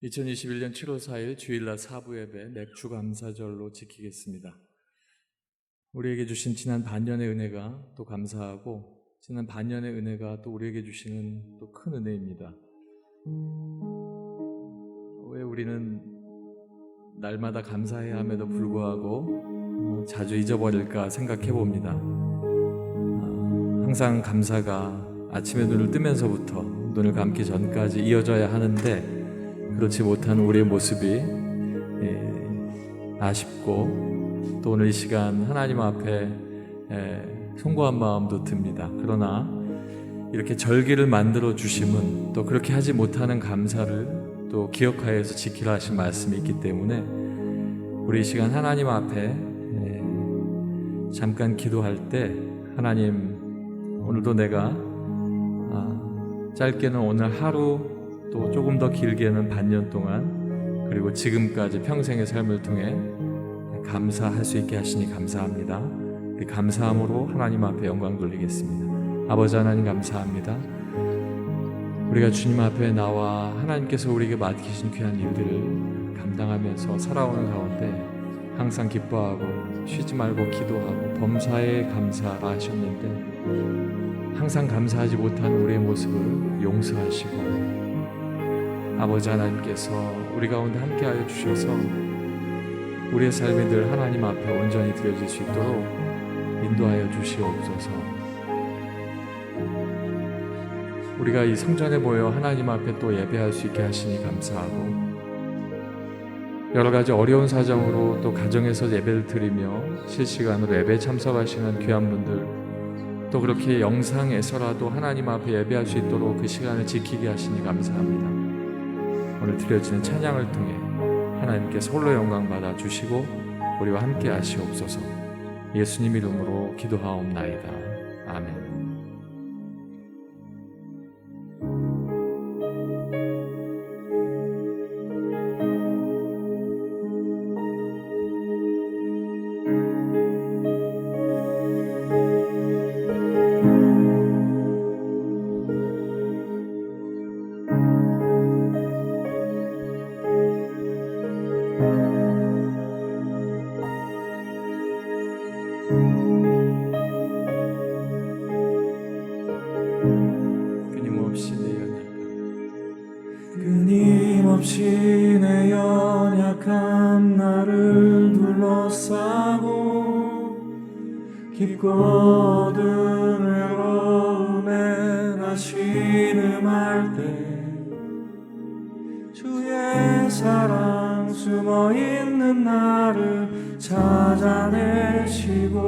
2021년 7월 4일 주일날 사부 예배 맥주 감사절로 지키겠습니다. 우리에게 주신 지난 반년의 은혜가 또 감사하고 지난 반년의 은혜가 또 우리에게 주시는 또 큰 은혜입니다. 왜 우리는 날마다 감사해야 함에도 불구하고 자주 잊어버릴까 생각해 봅니다. 항상 감사가 아침에 눈을 뜨면서부터 눈을 감기 전까지 이어져야 하는데 그렇지 못한 우리의 모습이 아쉽고 또 오늘 이 시간 하나님 앞에 송구한 마음도 듭니다. 그러나 이렇게 절기를 만들어 주심은 또 그렇게 하지 못하는 감사를 또 기억하여서 지키라 하신 말씀이 있기 때문에 우리 이 시간 하나님 앞에 잠깐 기도할 때 하나님, 오늘도 내가 짧게는 오늘 하루 또 조금 더 길게는 반년 동안 그리고 지금까지 평생의 삶을 통해 감사할 수 있게 하시니 감사합니다. 그 감사함으로 하나님 앞에 영광 돌리겠습니다. 아버지 하나님 감사합니다. 우리가 주님 앞에 나와 하나님께서 우리에게 맡기신 귀한 일들을 감당하면서 살아오는 가운데 항상 기뻐하고 쉬지 말고 기도하고 범사에 감사라 하셨는데 항상 감사하지 못한 우리의 모습을 용서하시고 아버지 하나님께서 우리 가운데 함께하여 주셔서 우리의 삶이 늘 하나님 앞에 온전히 드려질 수 있도록 인도하여 주시옵소서. 우리가 이 성전에 모여 하나님 앞에 또 예배할 수 있게 하시니 감사하고 여러 가지 어려운 사정으로 또 가정에서 예배를 드리며 실시간으로 예배에 참석하시는 귀한 분들 또 그렇게 영상에서라도 하나님 앞에 예배할 수 있도록 그 시간을 지키게 하시니 감사합니다. 오늘 드려지는 찬양을 통해 하나님께서 홀로 영광 받아 주시고 우리와 함께 하시옵소서. 예수님 이름으로 기도하옵나이다. 아멘. 끊임없이 내 연약함 나를 둘러싸고 깊고 어두운 외로움에 나 신음할 때 주의 사랑 숨어있는 나를 찾아내시고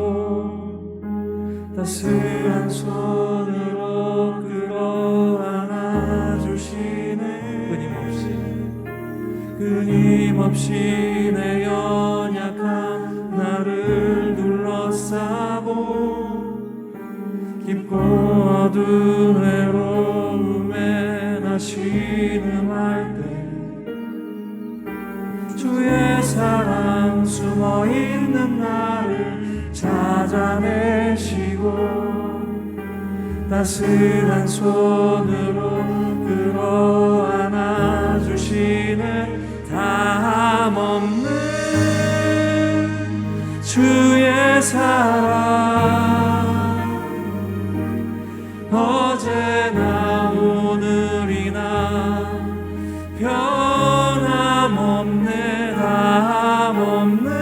따스한 손으로 끌어안아 주시네. 끊임없이 내 연약함 나를 둘러싸고 깊고 어두운 외로움에 나 신음할 때 주의 사랑 숨어있는 나를 찾아내시고 따스한 손으로 끌어안아 주시는 담없는 주의 사랑 어제나 오늘이나 변함없네. 담없는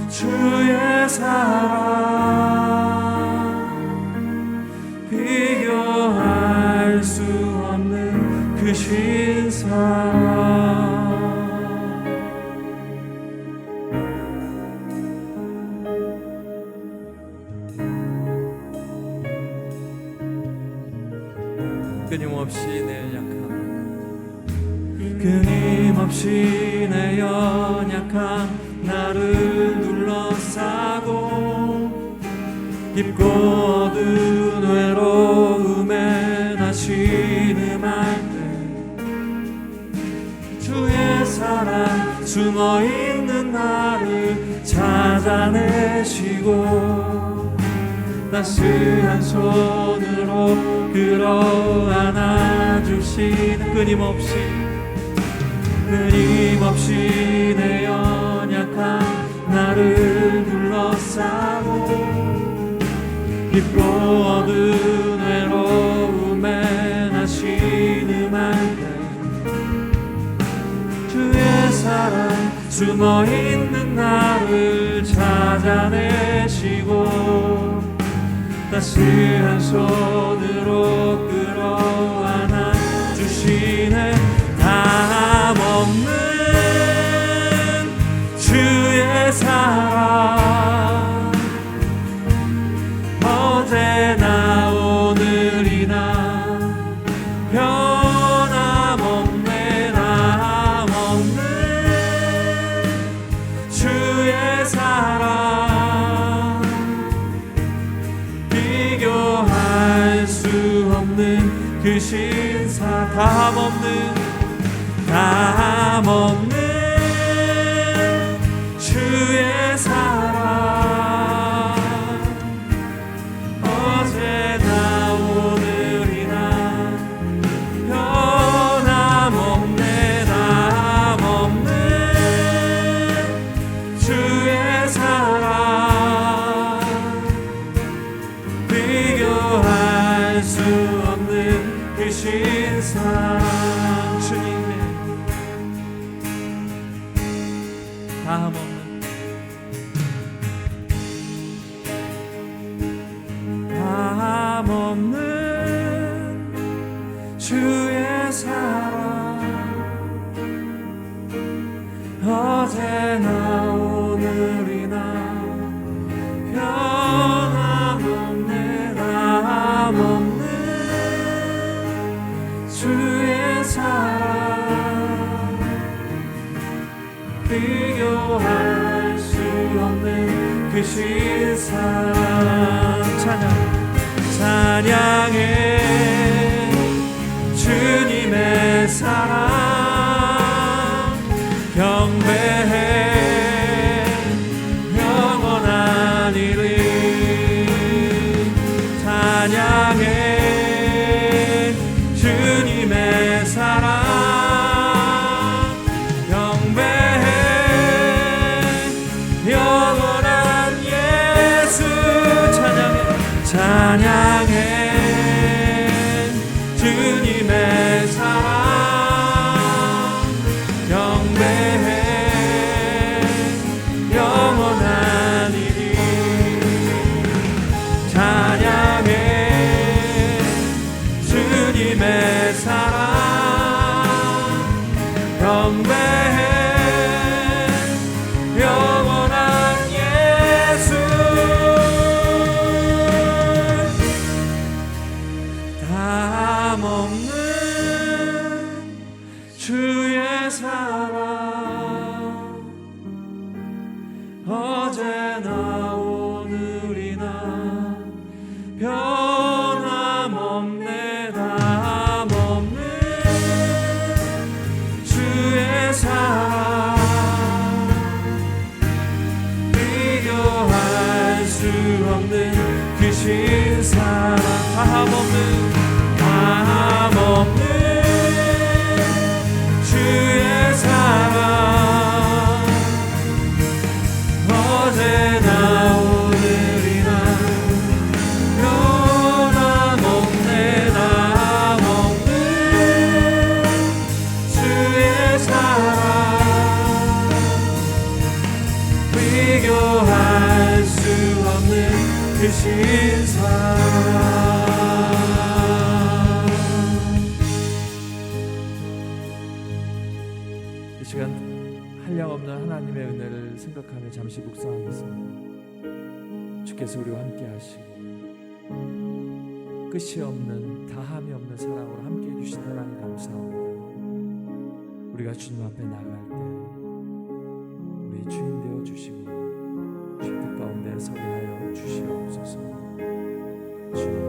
주의 사랑 비교할 수 없는 그 신사랑 끊임없이 내 연약함 나를 둘러싸고 깊고 어두운 외로움에 나 신음할 때 주의 사랑 숨어있는 나를 찾아내시고 따스한 손으로 끌어안아 안아주시는 끊임없이 내 연약한 나를 둘러싸고 깊고 어두운 외로움에 나 신음할 때 주의 사랑 숨어있는 나를 찾아내시고 따스한 손으로 끌어안아 주시네. 담없는 주의 사랑 어제나 오늘이나 변함없네. 남없는 주의 사랑 비교할 수 없는 그 신사. 담없는 주의 사랑 어제나 오늘이나 변함없네. 남없는 주의 사랑 비교할 수 없는 그 신사랑. 주님의 담없는 주의 사랑 어제나 오늘이나 변함없네. 남없는 주의 사랑 비교할 수 없는 그 신사랑. 찬양해 주님의 사랑 경배해 영원한 이름. 찬양해 주님의 사랑 경배해 영원한 예수. 찬양해 주님의 사랑 경배해 영원한 이름. 찬양해 주님의 사랑 경배해 영원한 예수. 담없는 주의 사랑 어제나 오늘이나 변함없네. 담없는 주의 사랑 비교할 수 없는 그 신사랑. 담없는 주의 사랑 어제나 오늘이나 변함없네. 남없는 주의 사랑 비교할 수 없는 그 신사랑. 이 시간 한량없는 하나님의 은혜를 생각하며 잠시 묵상하겠습니다. 주께서 우리와 함께 하시고 끝이 없는 다함이 없는 사랑으로 함께 해주신 하나님 감사합니다. 우리가 주님 앞에 나갈 때 우리 주인 되어 주시고 주님 뜻 가운데 서게 하여 주시옵소서. 주님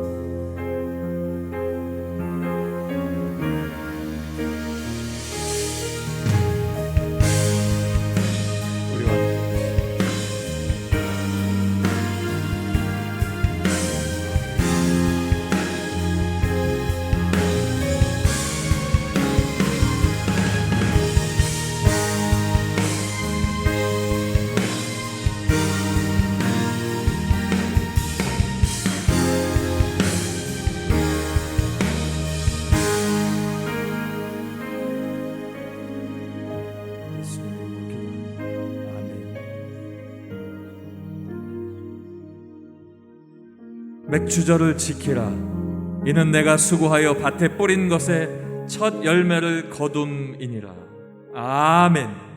맥주절을 지키라. 이는 내가 수고하여 밭에 뿌린 것에 첫 열매를 거둠이니라. 아멘.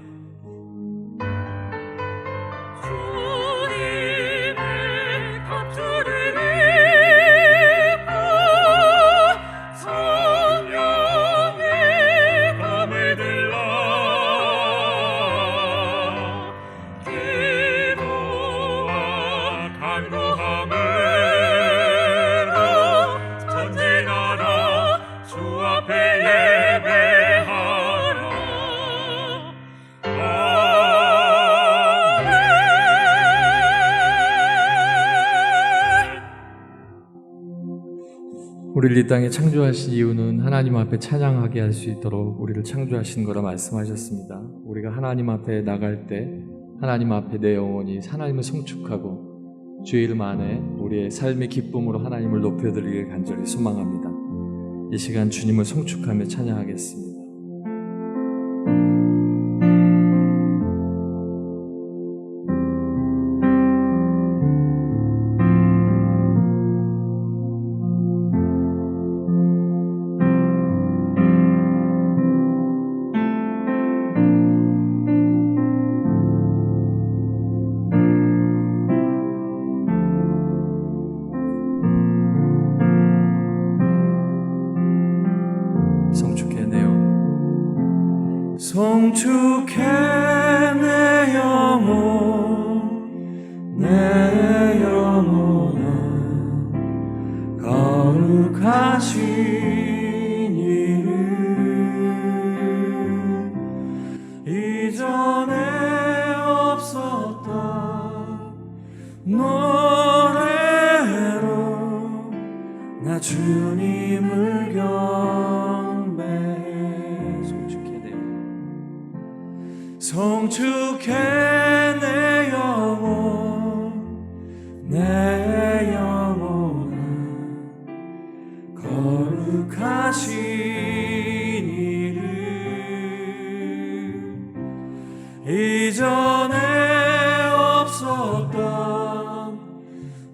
우리를 이 땅에 창조하신 이유는 하나님 앞에 찬양하게 할 수 있도록 우리를 창조하신 거라 말씀하셨습니다. 우리가 하나님 앞에 나갈 때 하나님 앞에 내 영혼이 하나님을 송축하고 주의 이름 안에 우리의 삶의 기쁨으로 하나님을 높여드리길 간절히 소망합니다. 이 시간 주님을 송축하며 찬양하겠습니다. 송축해 내 영혼 내 영혼아 거룩하신 이름 이전에 없었던 노래로 나 주님을 경배해 송축해 내 영혼 내 영혼아 거룩하신 이름 이전에 없었던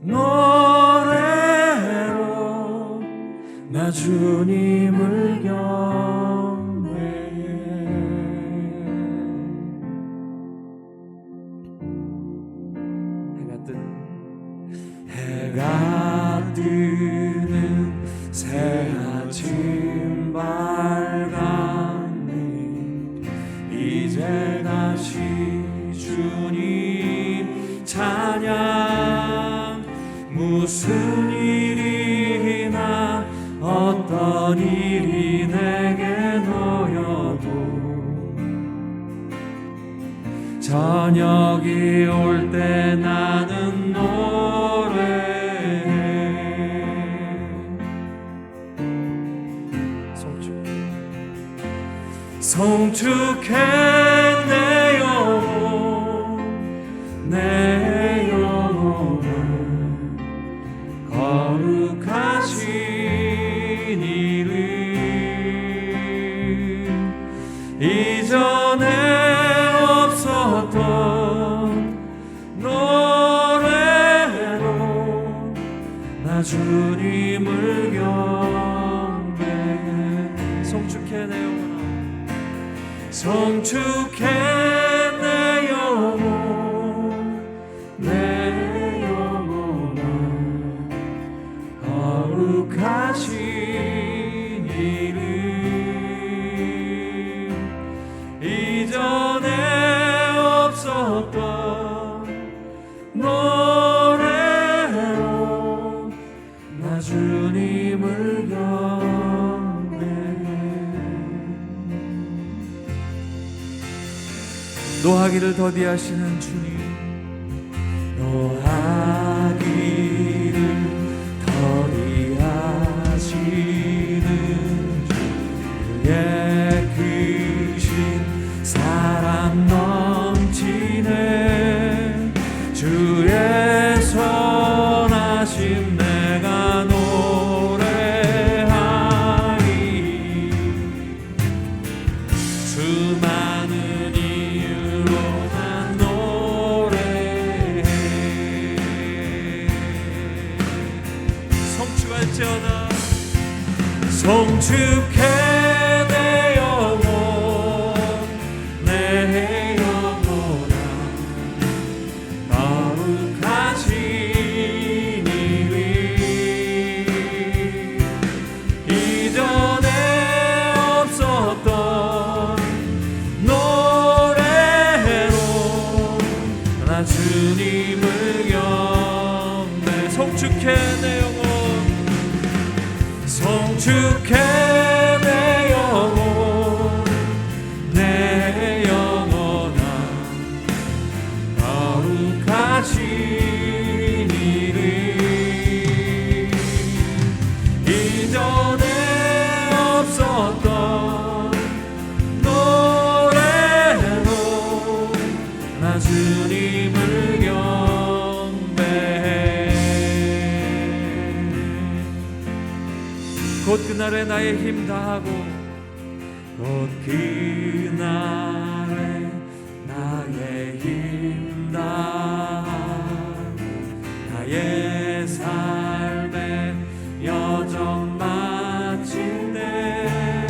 노래로 나 주님을 해가 뜨는 새 아침 밝았네. 이제 다시 주님 찬양 무슨 일이나 어떤 일이 내게 놓여도 저녁이 올 때 나는 송축해 내 영혼 내 영혼아 거룩하신 이름 이전에 없었던 노래로 나 주님을 경배해 송축해 내 영혼 송축해 내 영혼 내 영혼아 거룩하신 이름 이전에 없었던 노래로 나 주님을 노하기를 더디하시는 주님 노하기를 더디하시는 주의 크신 사랑 넘치네 주의 선하심 내가 노래하리 수많은 갈지어다 송축해 내 영혼 내 영혼아 거룩하신 이름 이전에 없었던 노래로 나 주님을 경배 송축해 내 영혼 송축해 내 영혼 내 영혼아 거룩하신 이름 이전에 없었던 노래로 나 주님을 경배해 곧 그날에 나의 힘 다하고 곧 그날에 나의 힘 다하고 나의 삶의 여정 마친 때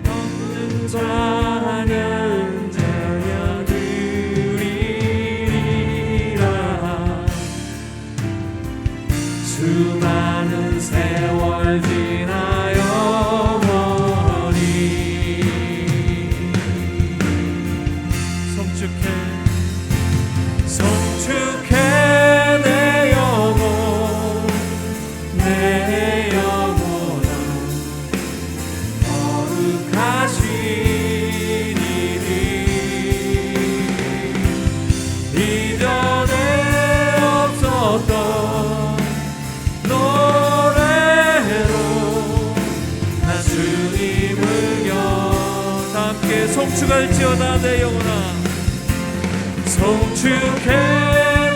없는 찬양 드리리라 수많은 세월 지나 영원히 송축해 내 영혼 내 영혼아 거룩하신 이름 이전에 없었던 노래로 나 주님을 다 함께 송축할지어다 내 영혼아 송축해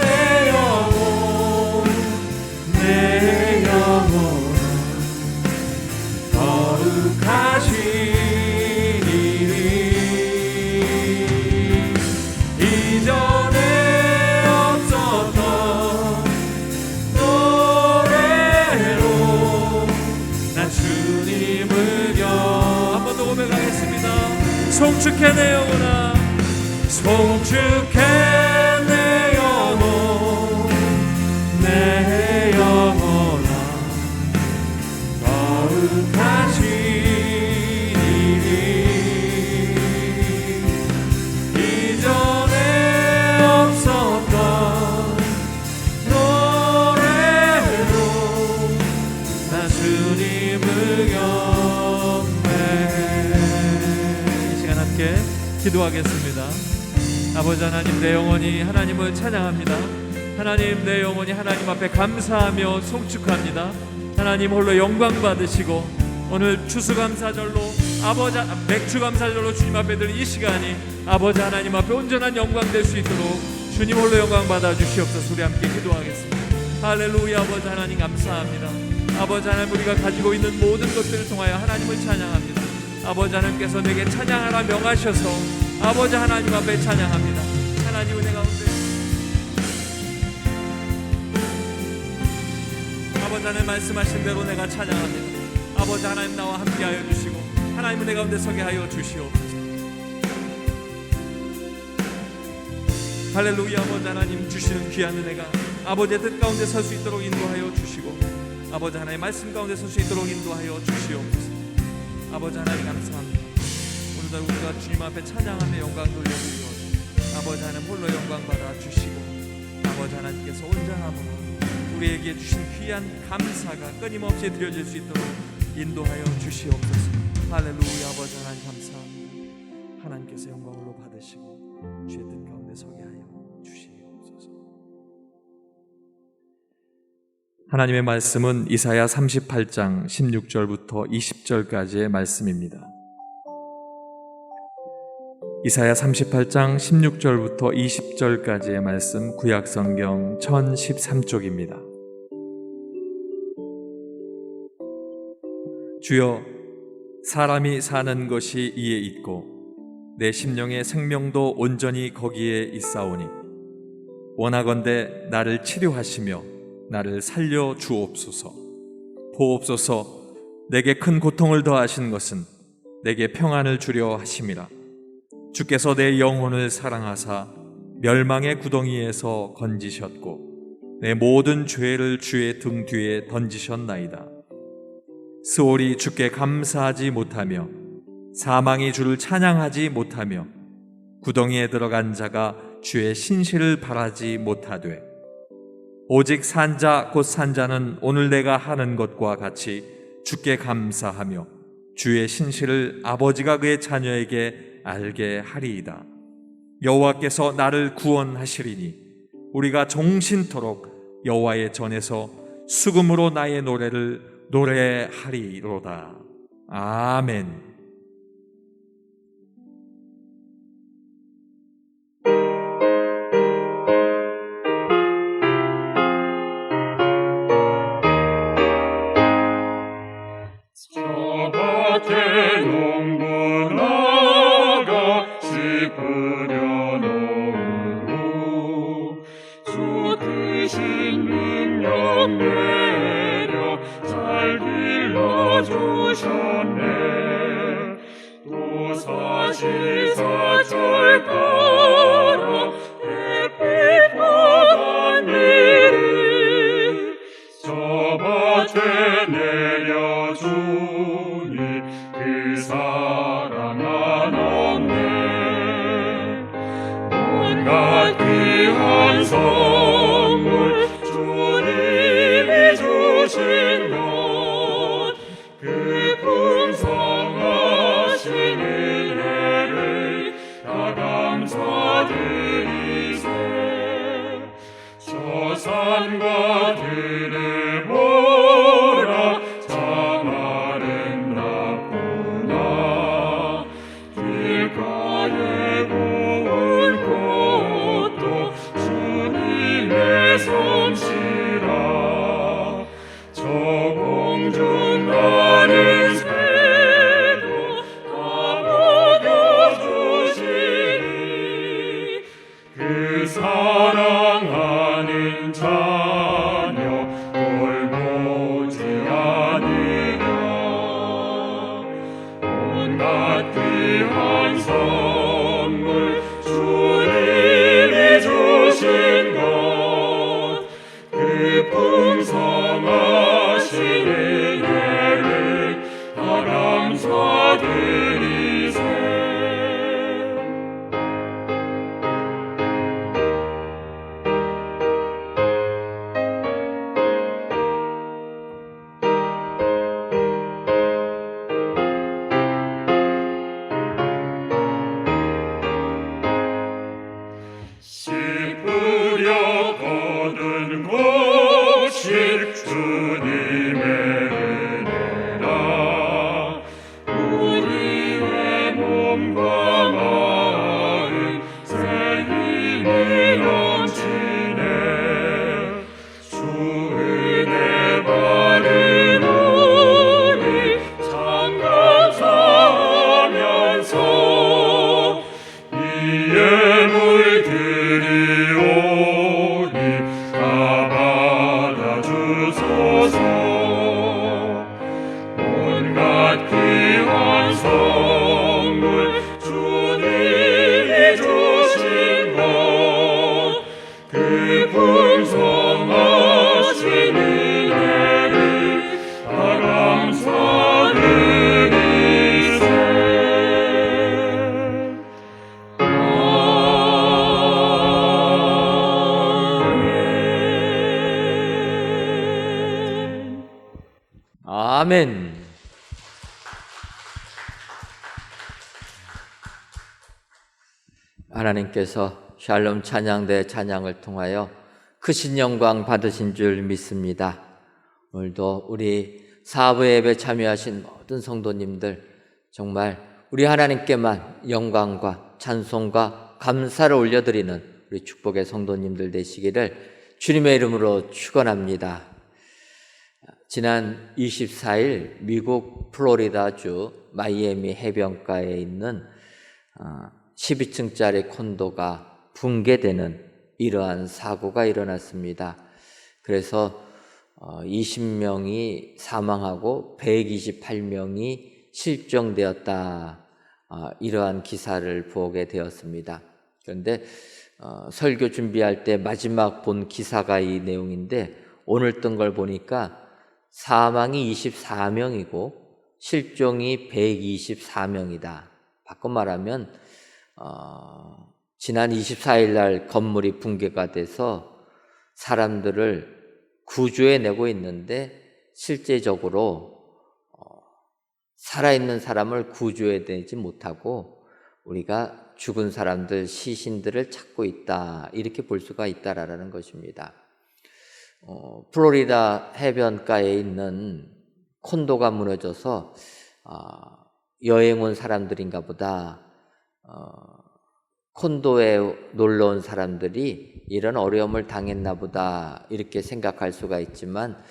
내 영혼 내 영혼아 거룩하신 이름 이전에 없었던 노래로 나 주님을 한 번 더 고백하겠습니다 송축해 내 영혼아 송축해 내 영혼 내 영혼아 거룩하신 이름 이전에 없었던 노래로 나 주님을 경배해 이 시간 함께 기도하겠습니다. 아버지 하나님 내 영혼이 하나님을 찬양합니다. 하나님 내 영혼이 하나님 앞에 감사하며 송축합니다. 하나님 홀로 영광 받으시고 오늘 추수감사절로 아버지 맥주감사절로 주님 앞에 드린 이 시간이 아버지 하나님 앞에 온전한 영광 될 수 있도록 주님 홀로 영광 받아 주시옵소서. 우리 함께 기도하겠습니다. 할렐루야. 아버지 하나님 감사합니다. 아버지 하나님 우리가 가지고 있는 모든 것들을 통하여 하나님을 찬양합니다. 아버지 하나님께서 내게 찬양하라 명하셔서 아버지 하나님 앞에 찬양합니다. 하나님 은혜 가운데 아버지 하나님 말씀하신 대로 내가 찬양합니다. 아버지 하나님 나와 함께하여 주시고 하나님 은혜 가운데 서게 하여 주시옵소서. 할렐루야. 아버지 하나님 주시는 귀한 은혜가 아버지의 뜻 가운데 설 수 있도록 인도하여 주시고 아버지 하나님 말씀 가운데 설 수 있도록 인도하여 주시옵소서. 아버지 하나님 감사합니다. 오늘도 우리가 주님 앞에 찬양하며 영광 돌려드리오니 아버지 하나님 홀로 영광 받아 주시고 아버지 하나님께서 온전함으로 우리에게 주신 귀한 감사가 끊임없이 드려질 수 있도록 인도하여 주시옵소서. 할렐루야. 아버지 하나님 감사합니다. 하나님께서 영광으로 받으시고 주의 뜻 가운데 서게 하여 주시옵소서. 하나님의 말씀은 이사야 38장 16절부터 20절까지의 말씀입니다. 이사야 38장 16절부터 20절까지의 말씀 구약성경 1013쪽입니다. 주여, 사람이 사는 것이 이에 있고 내 심령의 생명도 온전히 거기에 있사오니 원하건대 나를 치료하시며 나를 살려 주옵소서. 보옵소서. 내게 큰 고통을 더하신 것은 내게 평안을 주려 하심이라. 주께서 내 영혼을 사랑하사 멸망의 구덩이에서 건지셨고 내 모든 죄를 주의 등 뒤에 던지셨나이다. 스올이 주께 감사하지 못하며 사망이 주를 찬양하지 못하며 구덩이에 들어간 자가 주의 신실을 바라지 못하되 오직 산자 곧 산자는 오늘 내가 하는 것과 같이 주께 감사하며 주의 신실을 아버지가 그의 자녀에게 알게 하리이다. 여호와께서 나를 구원하시리니 우리가 종신토록 여호와의 전에서 수금으로 나의 노래를 노래하리로다. 아멘. 밭에 농부 나가 씨 뿌려놓으고 주 크신 능력 내려 잘 길러주셨네. 또 사시사철 따라 햇빛 받았니 저 밭에 내려주니 그 사랑 안 없네. 온갖 귀한 선물 주님이 주신 것 그 풍성하신 은혜를 다 감사드리세. 저 산과 들을 보라 참 아름답구나. 길가에 고운 꽃도 주님의 솜씨라. 저 공중 나는 새도 다 먹여주시니 그 사랑하는 자녀 돌보지 아니랴. 온갖 귀한 선물 주님이 주신 것 그 풍성하신 은혜를 다 감사드리세. 씨 뿌려 거둔 곡식 주님의 은혜라. 우리의 몸과 마음 새 힘이 넘치네. 주 은혜 받은 우리 참 감사하면서 이 예물 드리오니 다 받아주소서. 온갖 귀한 선물 주님이 주신 것 그 풍성하신 은혜를 다 감사드리세. 아멘. 하나님께서 샬롬 찬양대 찬양을 통하여 크신 영광 받으신 줄 믿습니다. 오늘도 우리 사부 예배 참여하신 모든 성도님들 정말 우리 하나님께만 영광과 찬송과 감사를 올려드리는 우리 축복의 성도님들 되시기를 주님의 이름으로 축원합니다. 지난 24일 미국 플로리다주 마이애미 해변가에 있는 12층짜리 콘도가 붕괴되는 이러한 사고가 일어났습니다. 그래서 20명이 사망하고 128명이 실종되었다. 이러한 기사를 보게 되었습니다. 그런데 설교 준비할 때 마지막 본 기사가 이 내용인데 오늘 뜬 걸 보니까 사망이 24명이고 실종이 124명이다. 바꿔 말하면 지난 24일 날 건물이 붕괴가 돼서 사람들을 구조해내고 있는데 실제적으로 살아있는 사람을 구조해내지 못하고 우리가 죽은 사람들, 시신들을 찾고 있다. 이렇게 볼 수가 있다라는 것입니다. 플로리다 해변가에 있는 콘도가 무너져서 여행 온 사람들인가 보다. 콘도에 놀러 온 사람들이 이런 어려움을 당했나 보다 이렇게 생각할 수가 있지만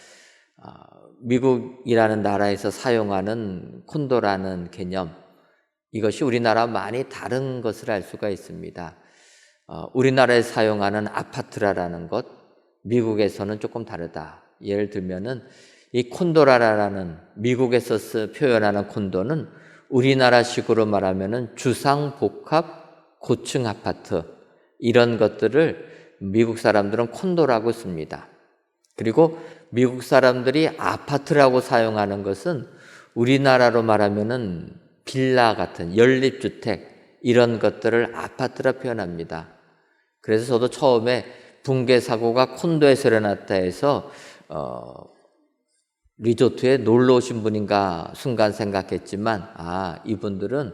미국이라는 나라에서 사용하는 콘도라는 개념, 이것이 우리나라와 많이 다른 것을 알 수가 있습니다. 우리나라에 사용하는 아파트라는 것, 미국에서는 조금 다르다. 예를 들면은 이 콘도라라는 미국에서 표현하는 콘도는 우리나라식으로 말하면은 주상복합 고층 아파트, 이런 것들을 미국 사람들은 콘도라고 씁니다. 그리고 미국 사람들이 아파트라고 사용하는 것은 우리나라로 말하면은 빌라 같은 연립주택, 이런 것들을 아파트라 표현합니다. 그래서 저도 처음에 붕괴 사고가 콘도에서 일어났다 해서 리조트에 놀러 오신 분인가 순간 생각했지만 이분들은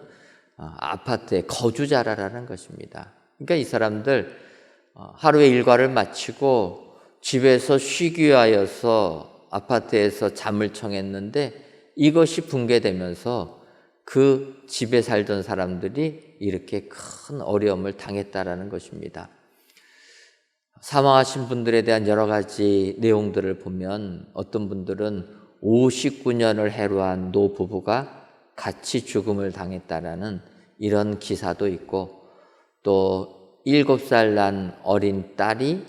아파트의 거주자라는 것입니다. 그러니까 이 사람들 하루의 일과를 마치고 집에서 쉬기 위하여서 아파트에서 잠을 청했는데 이것이 붕괴되면서 그 집에 살던 사람들이 이렇게 큰 어려움을 당했다라는 것입니다. 사망하신 분들에 대한 여러 가지 내용들을 보면 어떤 분들은 59년을 해로한 노부부가 같이 죽음을 당했다라는 이런 기사도 있고, 또 7살 난 어린 딸이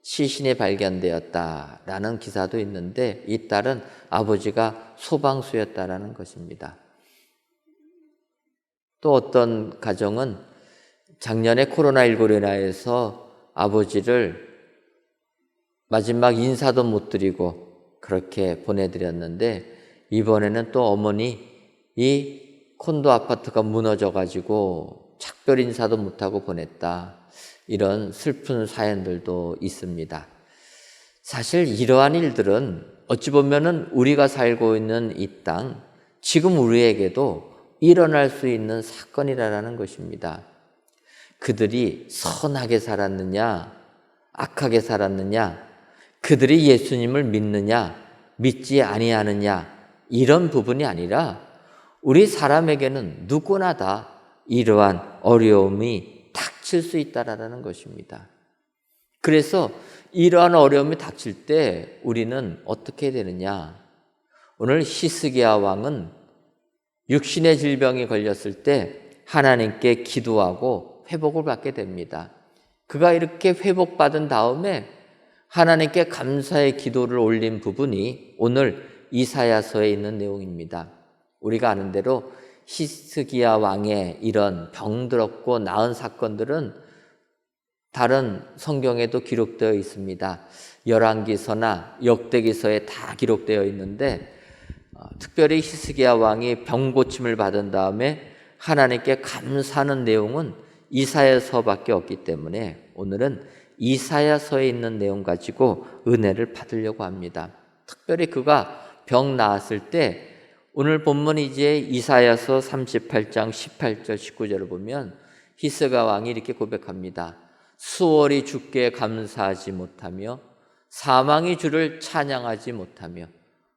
시신에 발견되었다라는 기사도 있는데 이 딸은 아버지가 소방수였다라는 것입니다. 또 어떤 가정은 작년에 코로나19로 인하여서 아버지를 마지막 인사도 못 드리고 그렇게 보내드렸는데 이번에는 또 어머니 이 콘도 아파트가 무너져가지고 작별 인사도 못하고 보냈다. 이런 슬픈 사연들도 있습니다. 사실 이러한 일들은 어찌 보면은 우리가 살고 있는 이 땅, 지금 우리에게도 일어날 수 있는 사건이라는 것입니다. 그들이 선하게 살았느냐, 악하게 살았느냐, 그들이 예수님을 믿느냐, 믿지 아니하느냐, 이런 부분이 아니라 우리 사람에게는 누구나 다 이러한 어려움이 닥칠 수 있다라는 것입니다. 그래서 이러한 어려움이 닥칠 때 우리는 어떻게 되느냐? 오늘 히스기야 왕은 육신의 질병이 걸렸을 때 하나님께 기도하고 회복을 받게 됩니다. 그가 이렇게 회복받은 다음에 하나님께 감사의 기도를 올린 부분이 오늘 이사야서에 있는 내용입니다. 우리가 아는 대로 히스기야 왕의 이런 병들었고 나은 사건들은 다른 성경에도 기록되어 있습니다. 열왕기서나 역대기서에 다 기록되어 있는데 특별히 히스기야 왕이 병 고침을 받은 다음에 하나님께 감사하는 내용은 이사야서밖에 없기 때문에 오늘은 이사야서에 있는 내용 가지고 은혜를 받으려고 합니다. 특별히 그가 병 나았을 때 오늘 본문 이제 이사야서 38장 18절 19절을 보면 히스기야 왕이 이렇게 고백합니다. 수월이 주께 감사하지 못하며 사망이 주를 찬양하지 못하며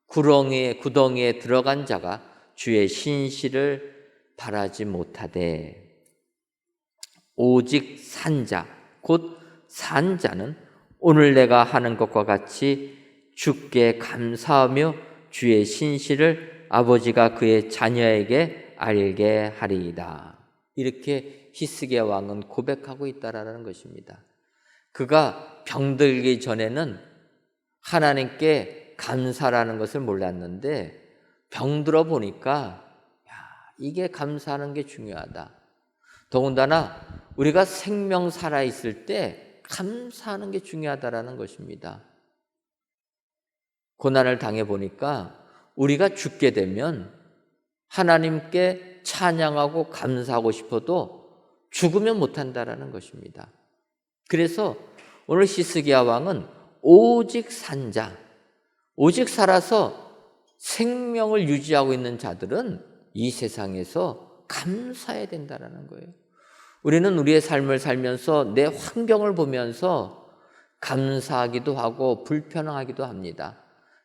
구덩이에 들어간 자가 주의 신실을 바라지 못하되 오직 산자 곧 산자는 오늘 내가 하는 것과 같이 주께 감사하며 주의 신실을 아버지가 그의 자녀에게 알게 하리이다. 이렇게 히스기야 왕은 고백하고 있다라는 것입니다. 그가 병들기 전에는 하나님께 감사라는 것을 몰랐는데 병들어 보니까 이게 감사하는 게 중요하다. 더군다나 우리가 생명 살아있을 때 감사하는 게 중요하다라는 것입니다. 고난을 당해 보니까 우리가 죽게 되면 하나님께 찬양하고 감사하고 싶어도 죽으면 못한다라는 것입니다. 그래서 오늘 히스기야 왕은 오직 산 자, 오직 살아서 생명을 유지하고 있는 자들은 이 세상에서 감사해야 된다는 거예요. 우리는 우리의 삶을 살면서 내 환경을 보면서 감사하기도 하고 불편하기도 합니다.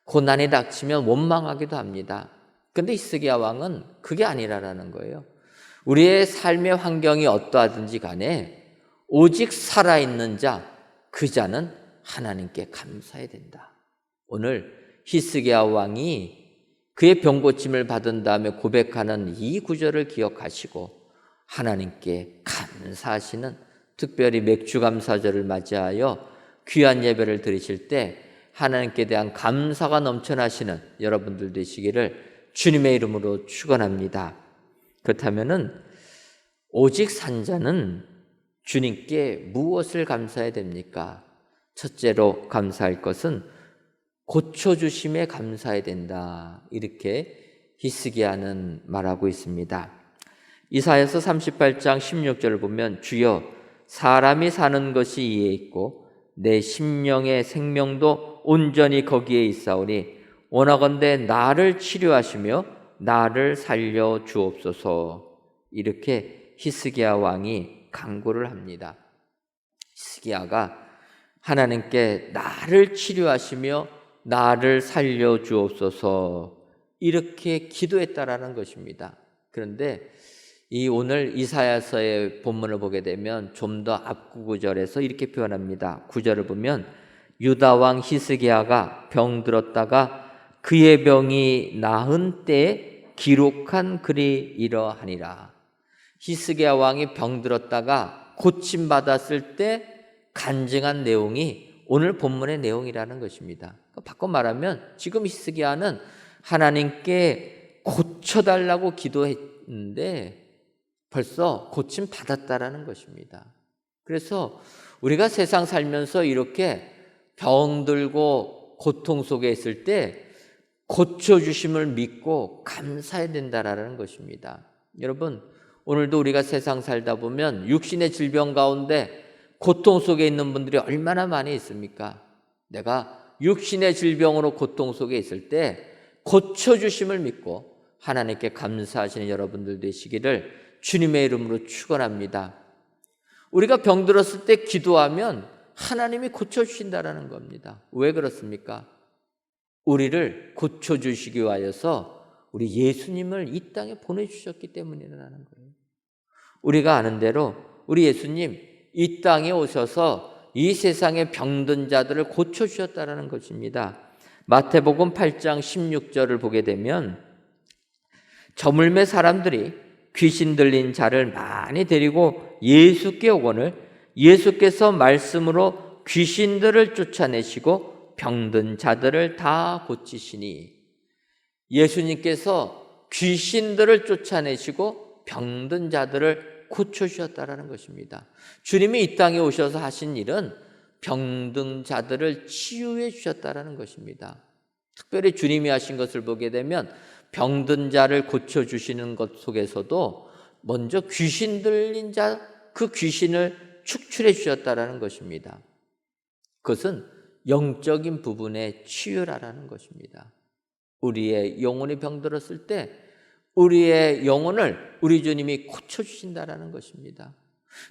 고난이 닥치면 원망하기도 합니다. 그런데 히스기야 왕은 그게 아니라는 거예요. 우리의 삶의 환경이 어떠하든지 간에 오직 살아있는 자, 그 자는 하나님께 감사해야 된다. 오늘 히스기야 왕이 그의 병고침을 받은 다음에 고백하는 이 구절을 기억하시고 하나님께 감사하시는, 특별히 맥주감사절을 맞이하여 귀한 예배를 드리실 때 하나님께 대한 감사가 넘쳐나시는 여러분들 되시기를 주님의 이름으로 축원합니다. 그렇다면은 오직 산 자는 주님께 무엇을 감사해야 됩니까? 첫째로 감사할 것은 고쳐주심에 감사해야 된다. 이렇게 히스기야는 말하고 있습니다. 이사야서 38장 16절을 보면 주여 사람이 사는 것이 이에 있고 내 심령의 생명도 온전히 거기에 있사오니 원하건대 나를 치료하시며 나를 살려 주옵소서. 이렇게 히스기야 왕이 간구를 합니다. 히스기야가 하나님께 나를 치료하시며 나를 살려 주옵소서 이렇게 기도했다라는 것입니다. 그런데 이 오늘 이사야서의 본문을 보게 되면 좀 더 앞 구절에서 이렇게 표현합니다. 9절을 보면 유다 왕 히스기야가 병들었다가 그의 병이 나은 때에 기록한 글이 이러하니라. 히스기야 왕이 병들었다가 고침받았을 때 간증한 내용이 오늘 본문의 내용이라는 것입니다. 바꿔 말하면 지금 히스기야는 하나님께 고쳐달라고 기도했는데 벌써 고침 받았다라는 것입니다. 그래서 우리가 세상 살면서 이렇게 병들고 고통 속에 있을 때 고쳐주심을 믿고 감사해야 된다라는 것입니다. 여러분, 오늘도 우리가 세상 살다 보면 육신의 질병 가운데 고통 속에 있는 분들이 얼마나 많이 있습니까? 내가 육신의 질병으로 고통 속에 있을 때 고쳐주심을 믿고 하나님께 감사하시는 여러분들 되시기를 주님의 이름으로 축원합니다. 우리가 병들었을 때 기도하면 하나님이 고쳐주신다라는 겁니다. 왜 그렇습니까? 우리를 고쳐주시기 위하여서 우리 예수님을 이 땅에 보내주셨기 때문이라는 거예요. 우리가 아는 대로 우리 예수님 이 땅에 오셔서 이 세상의 병든 자들을 고쳐주셨다는 것입니다. 마태복음 8장 16절을 보게 되면 저물매 사람들이 귀신 들린 자를 많이 데리고 예수께 오거늘 예수께서 말씀으로 귀신들을 쫓아내시고 병든 자들을 다 고치시니, 예수님께서 귀신들을 쫓아내시고 병든 자들을 고쳐주셨다는 것입니다. 주님이 이 땅에 오셔서 하신 일은 병든 자들을 치유해 주셨다는 것입니다. 특별히 주님이 하신 것을 보게 되면 병든 자를 고쳐주시는 것 속에서도 먼저 귀신 들린 자, 그 귀신을 축출해 주셨다는 것입니다. 그것은 영적인 부분의 치유라는 것입니다. 우리의 영혼이 병들었을 때 우리의 영혼을 우리 주님이 고쳐주신다는 것입니다.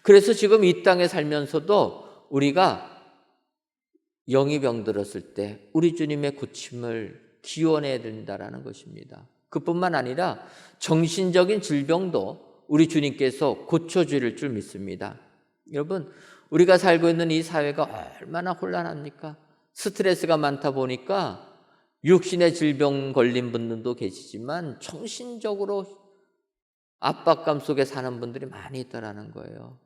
그래서 지금 이 땅에 살면서도 우리가 영이 병들었을 때 우리 주님의 고침을 기원해야 된다는 것입니다. 그뿐만 아니라 정신적인 질병도 우리 주님께서 고쳐주실 줄 믿습니다. 여러분, 우리가 살고 있는 이 사회가 얼마나 혼란합니까? 스트레스가 많다 보니까 육신의 질병 걸린 분들도 계시지만 정신적으로 압박감 속에 사는 분들이 많이 있다는 거예요.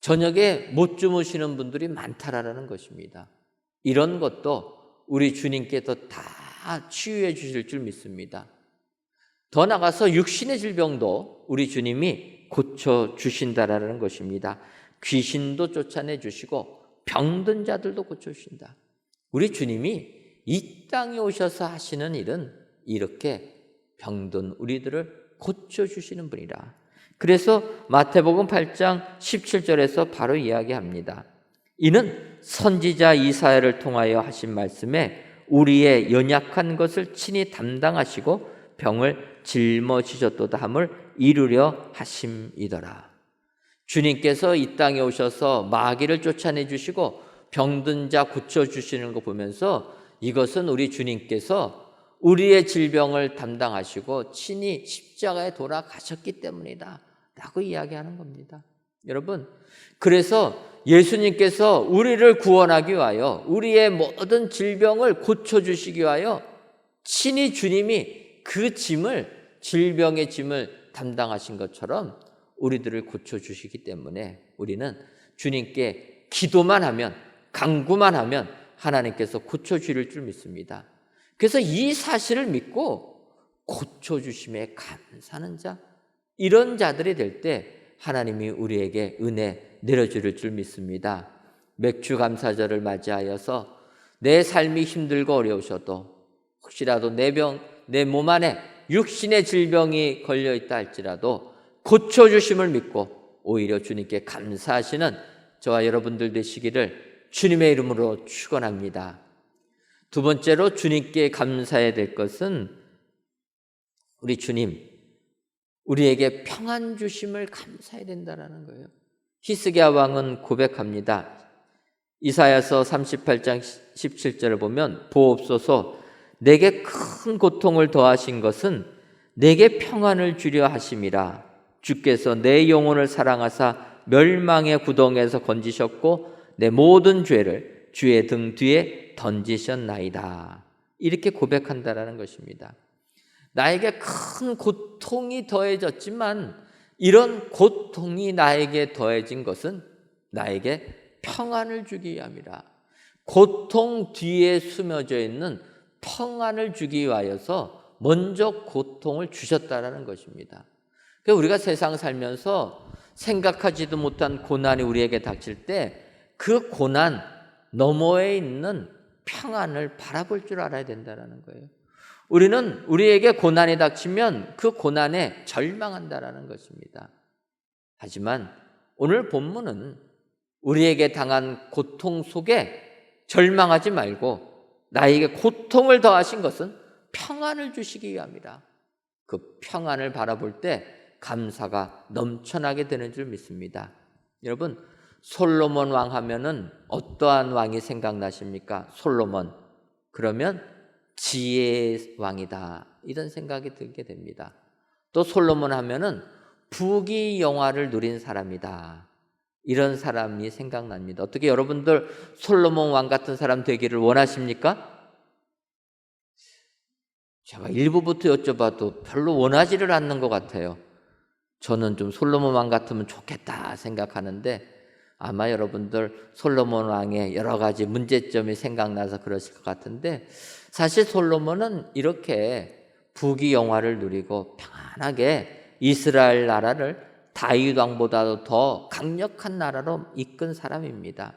저녁에 못 주무시는 분들이 많다라는 것입니다. 이런 것도 우리 주님께서 다 치유해 주실 줄 믿습니다. 더 나아가서 육신의 질병도 우리 주님이 고쳐 주신다라는 것입니다. 귀신도 쫓아내 주시고 병든 자들도 고쳐 주신다. 우리 주님이 이 땅에 오셔서 하시는 일은 이렇게 병든 우리들을 고쳐 주시는 분이라. 그래서 마태복음 8장 17절에서 바로 이야기합니다. 이는 선지자 이사야를 통하여 하신 말씀에 우리의 연약한 것을 친히 담당하시고 병을 짊어지셨도다 함을 이루려 하심이더라. 주님께서 이 땅에 오셔서 마귀를 쫓아내 주시고 병든 자 고쳐주시는 거 보면서 이것은 우리 주님께서 우리의 질병을 담당하시고 친히 십자가에 돌아가셨기 때문이다 라고 이야기하는 겁니다. 여러분, 그래서 예수님께서 우리를 구원하기 위하여 우리의 모든 질병을 고쳐주시기 위하여 친히 주님이 그 짐을, 질병의 짐을 담당하신 것처럼 우리들을 고쳐주시기 때문에 우리는 주님께 기도만 하면, 간구만 하면 하나님께서 고쳐주실 줄 믿습니다. 그래서 이 사실을 믿고 고쳐주심에 감사하는 자, 이런 자들이 될 때 하나님이 우리에게 은혜 내려줄 줄 믿습니다. 맥주 감사절을 맞이하여서 내 삶이 힘들고 어려우셔도 혹시라도 내 몸 안에 육신의 질병이 걸려있다 할지라도 고쳐주심을 믿고 오히려 주님께 감사하시는 저와 여러분들 되시기를 주님의 이름으로 축원합니다. 두 번째로 주님께 감사해야 될 것은 우리 주님, 우리에게 평안 주심을 감사해야 된다는 거예요. 히스기야 왕은 고백합니다. 이사야서 38장 17절을 보면 보옵소서 내게 큰 고통을 더하신 것은 내게 평안을 주려 하심이라. 주께서 내 영혼을 사랑하사 멸망의 구덩이에서 건지셨고 내 모든 죄를 주의 등 뒤에 던지셨나이다. 이렇게 고백한다라는 것입니다. 나에게 큰 고통이 더해졌지만 이런 고통이 나에게 더해진 것은 나에게 평안을 주기 위함이라. 고통 뒤에 숨어져 있는 평안을 주기 위하여서 먼저 고통을 주셨다라는 것입니다. 그러니까 우리가 세상 살면서 생각하지도 못한 고난이 우리에게 닥칠 때 그 고난 너머에 있는 평안을 바라볼 줄 알아야 된다는 거예요. 우리는 우리에게 고난이 닥치면 그 고난에 절망한다라는 것입니다. 하지만 오늘 본문은 우리에게 당한 고통 속에 절망하지 말고 나에게 고통을 더하신 것은 평안을 주시기 위함이라. 그 평안을 바라볼 때 감사가 넘쳐나게 되는 줄 믿습니다. 여러분, 솔로몬 왕 하면은 어떠한 왕이 생각나십니까? 솔로몬 그러면 지혜의 왕이다, 이런 생각이 들게 됩니다. 또 솔로몬 하면은 부귀 영화를 누린 사람이다, 이런 사람이 생각납니다. 어떻게 여러분들 솔로몬 왕 같은 사람 되기를 원하십니까? 제가 일부부터 여쭤봐도 별로 원하지를 않는 것 같아요. 저는 좀 솔로몬 왕 같으면 좋겠다 생각하는데 아마 여러분들 솔로몬 왕의 여러 가지 문제점이 생각나서 그러실 것 같은데, 사실 솔로몬은 이렇게 부귀 영화를 누리고 평안하게 이스라엘 나라를 다윗 왕보다도 더 강력한 나라로 이끈 사람입니다.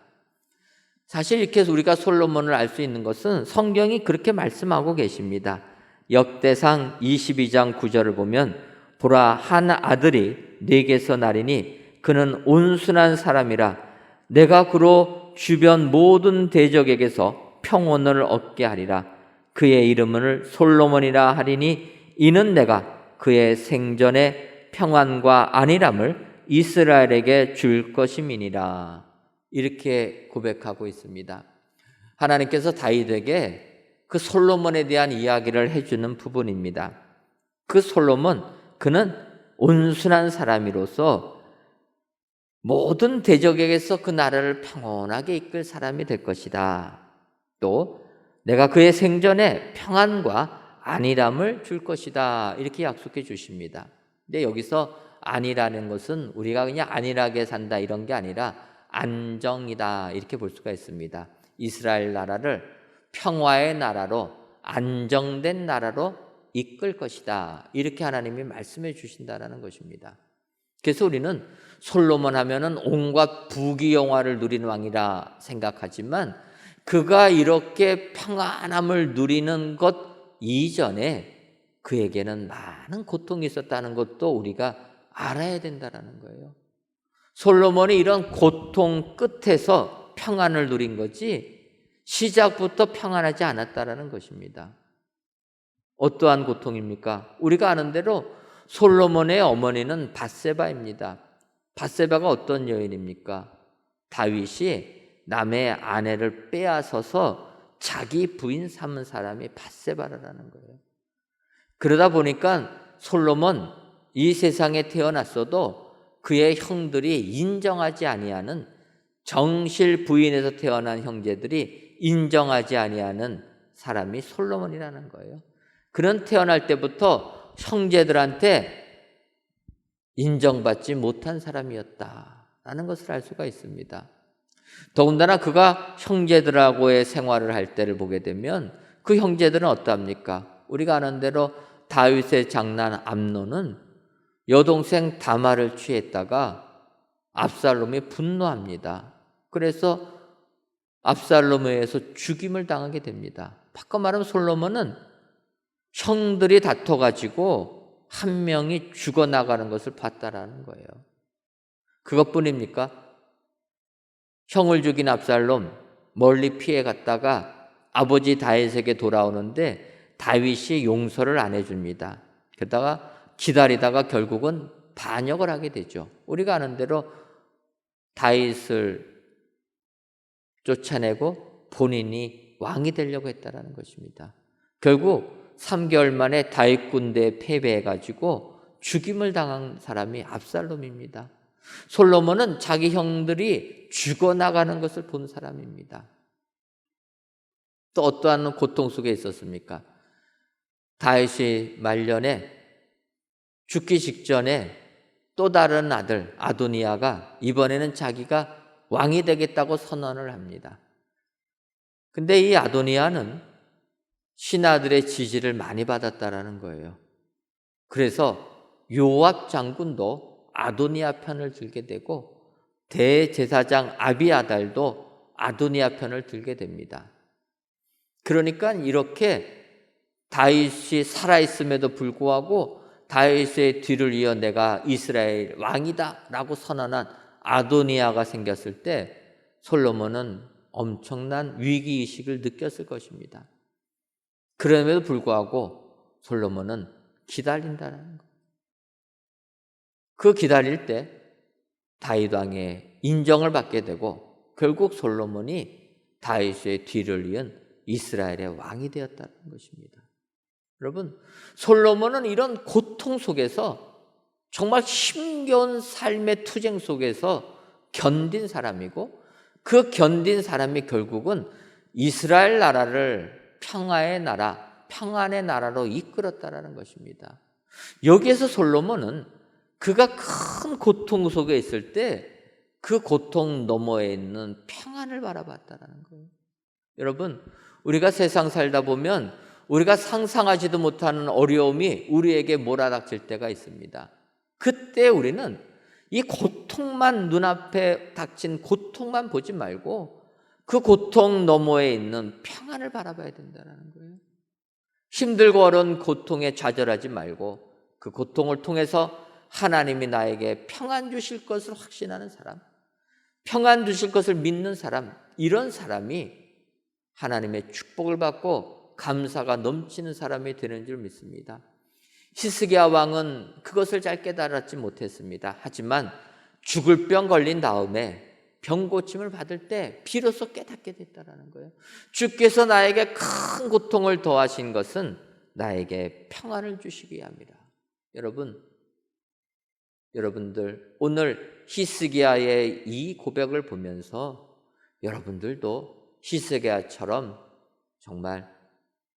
사실 이렇게 해서 우리가 솔로몬을 알 수 있는 것은 성경이 그렇게 말씀하고 계십니다. 역대상 22장 9절을 보면 보라, 한 아들이 네게서 나리니 그는 온순한 사람이라. 내가 그로 주변 모든 대적에게서 평온을 얻게 하리라. 그의 이름을 솔로몬이라 하리니 이는 내가 그의 생전에 평안과 안일함을 이스라엘에게 줄 것임이니라. 이렇게 고백하고 있습니다. 하나님께서 다윗에게 그 솔로몬에 대한 이야기를 해주는 부분입니다. 그 솔로몬, 그는 온순한 사람이로서 모든 대적에게서 그 나라를 평온하게 이끌 사람이 될 것이다. 또 내가 그의 생전에 평안과 안일함을 줄 것이다, 이렇게 약속해 주십니다. 근데 여기서 안이라는 것은 우리가 그냥 안일하게 산다 이런 게 아니라 안정이다, 이렇게 볼 수가 있습니다. 이스라엘 나라를 평화의 나라로, 안정된 나라로 이끌 것이다. 이렇게 하나님이 말씀해 주신다는 것입니다. 그래서 우리는 솔로몬 하면은 온갖 부귀영화를 누리는 왕이라 생각하지만 그가 이렇게 평안함을 누리는 것 이전에 그에게는 많은 고통이 있었다는 것도 우리가 알아야 된다는 거예요. 솔로몬이 이런 고통 끝에서 평안을 누린 거지 시작부터 평안하지 않았다는 것입니다. 어떠한 고통입니까? 우리가 아는 대로 솔로몬의 어머니는 밧세바입니다. 밧세바가 어떤 여인입니까? 다윗이 남의 아내를 빼앗아서 자기 부인 삼은 사람이 밧세바라는 거예요. 그러다 보니까 솔로몬 이 세상에 태어났어도 그의 형들이 인정하지 아니하는, 정실 부인에서 태어난 형제들이 인정하지 아니하는 사람이 솔로몬이라는 거예요. 그는 태어날 때부터 형제들한테 인정받지 못한 사람이었다라는 것을 알 수가 있습니다. 더군다나 그가 형제들하고의 생활을 할 때를 보게 되면 그 형제들은 어떠합니까? 우리가 아는 대로 다윗의 장남 암논은 여동생 다말을 취했다가 압살롬이 분노합니다. 그래서 압살롬에 의해서 죽임을 당하게 됩니다. 바꿔 말하면 솔로몬은 형들이 다퉈가지고 한 명이 죽어나가는 것을 봤다라는 거예요. 그것뿐입니까? 형을 죽인 압살롬 멀리 피해 갔다가 아버지 다윗에게 돌아오는데 다윗이 용서를 안 해줍니다. 그러다가 기다리다가 결국은 반역을 하게 되죠. 우리가 아는 대로 다윗을 쫓아내고 본인이 왕이 되려고 했다는 것입니다. 결국 3개월 만에 다윗 군대에 패배해가지고 죽임을 당한 사람이 압살롬입니다. 솔로몬은 자기 형들이 죽어나가는 것을 본 사람입니다. 또 어떠한 고통 속에 있었습니까? 다윗이 말년에 죽기 직전에 또 다른 아들 아도니아가 이번에는 자기가 왕이 되겠다고 선언을 합니다. 근데 이 아도니아는 신하들의 지지를 많이 받았다라는 거예요. 그래서 요압 장군도 아도니아 편을 들게 되고 대제사장 아비아달도 아도니아 편을 들게 됩니다. 그러니까 이렇게 다윗이 살아있음에도 불구하고 다윗의 뒤를 이어 내가 이스라엘 왕이다 라고 선언한 아도니아가 생겼을 때 솔로몬은 엄청난 위기의식을 느꼈을 것입니다. 그럼에도 불구하고 솔로몬은 기다린다는 거예요. 그 기다릴 때 다윗 왕의 인정을 받게 되고 결국 솔로몬이 다윗의 뒤를 이은 이스라엘의 왕이 되었다는 것입니다. 여러분, 솔로몬은 이런 고통 속에서 정말 힘겨운 삶의 투쟁 속에서 견딘 사람이고 그 견딘 사람이 결국은 이스라엘 나라를 평화의 나라, 평안의 나라로 이끌었다는 것입니다. 여기에서 솔로몬은 그가 큰 고통 속에 있을 때 그 고통 너머에 있는 평안을 바라봤다는 거예요. 여러분, 우리가 세상 살다 보면 우리가 상상하지도 못하는 어려움이 우리에게 몰아닥칠 때가 있습니다. 그때 우리는 이 고통만, 눈앞에 닥친 고통만 보지 말고 그 고통 너머에 있는 평안을 바라봐야 된다는 거예요. 힘들고 어려운 고통에 좌절하지 말고 그 고통을 통해서 하나님이 나에게 평안 주실 것을 확신하는 사람, 평안 주실 것을 믿는 사람, 이런 사람이 하나님의 축복을 받고 감사가 넘치는 사람이 되는 줄 믿습니다. 히스기야 왕은 그것을 잘 깨달았지 못했습니다. 하지만 죽을 병 걸린 다음에 병 고침을 받을 때 비로소 깨닫게 됐다는 거예요. 주께서 나에게 큰 고통을 더하신 것은 나에게 평안을 주시기 위함이라. 여러분들 오늘 히스기야의 이 고백을 보면서 여러분들도 히스기야처럼 정말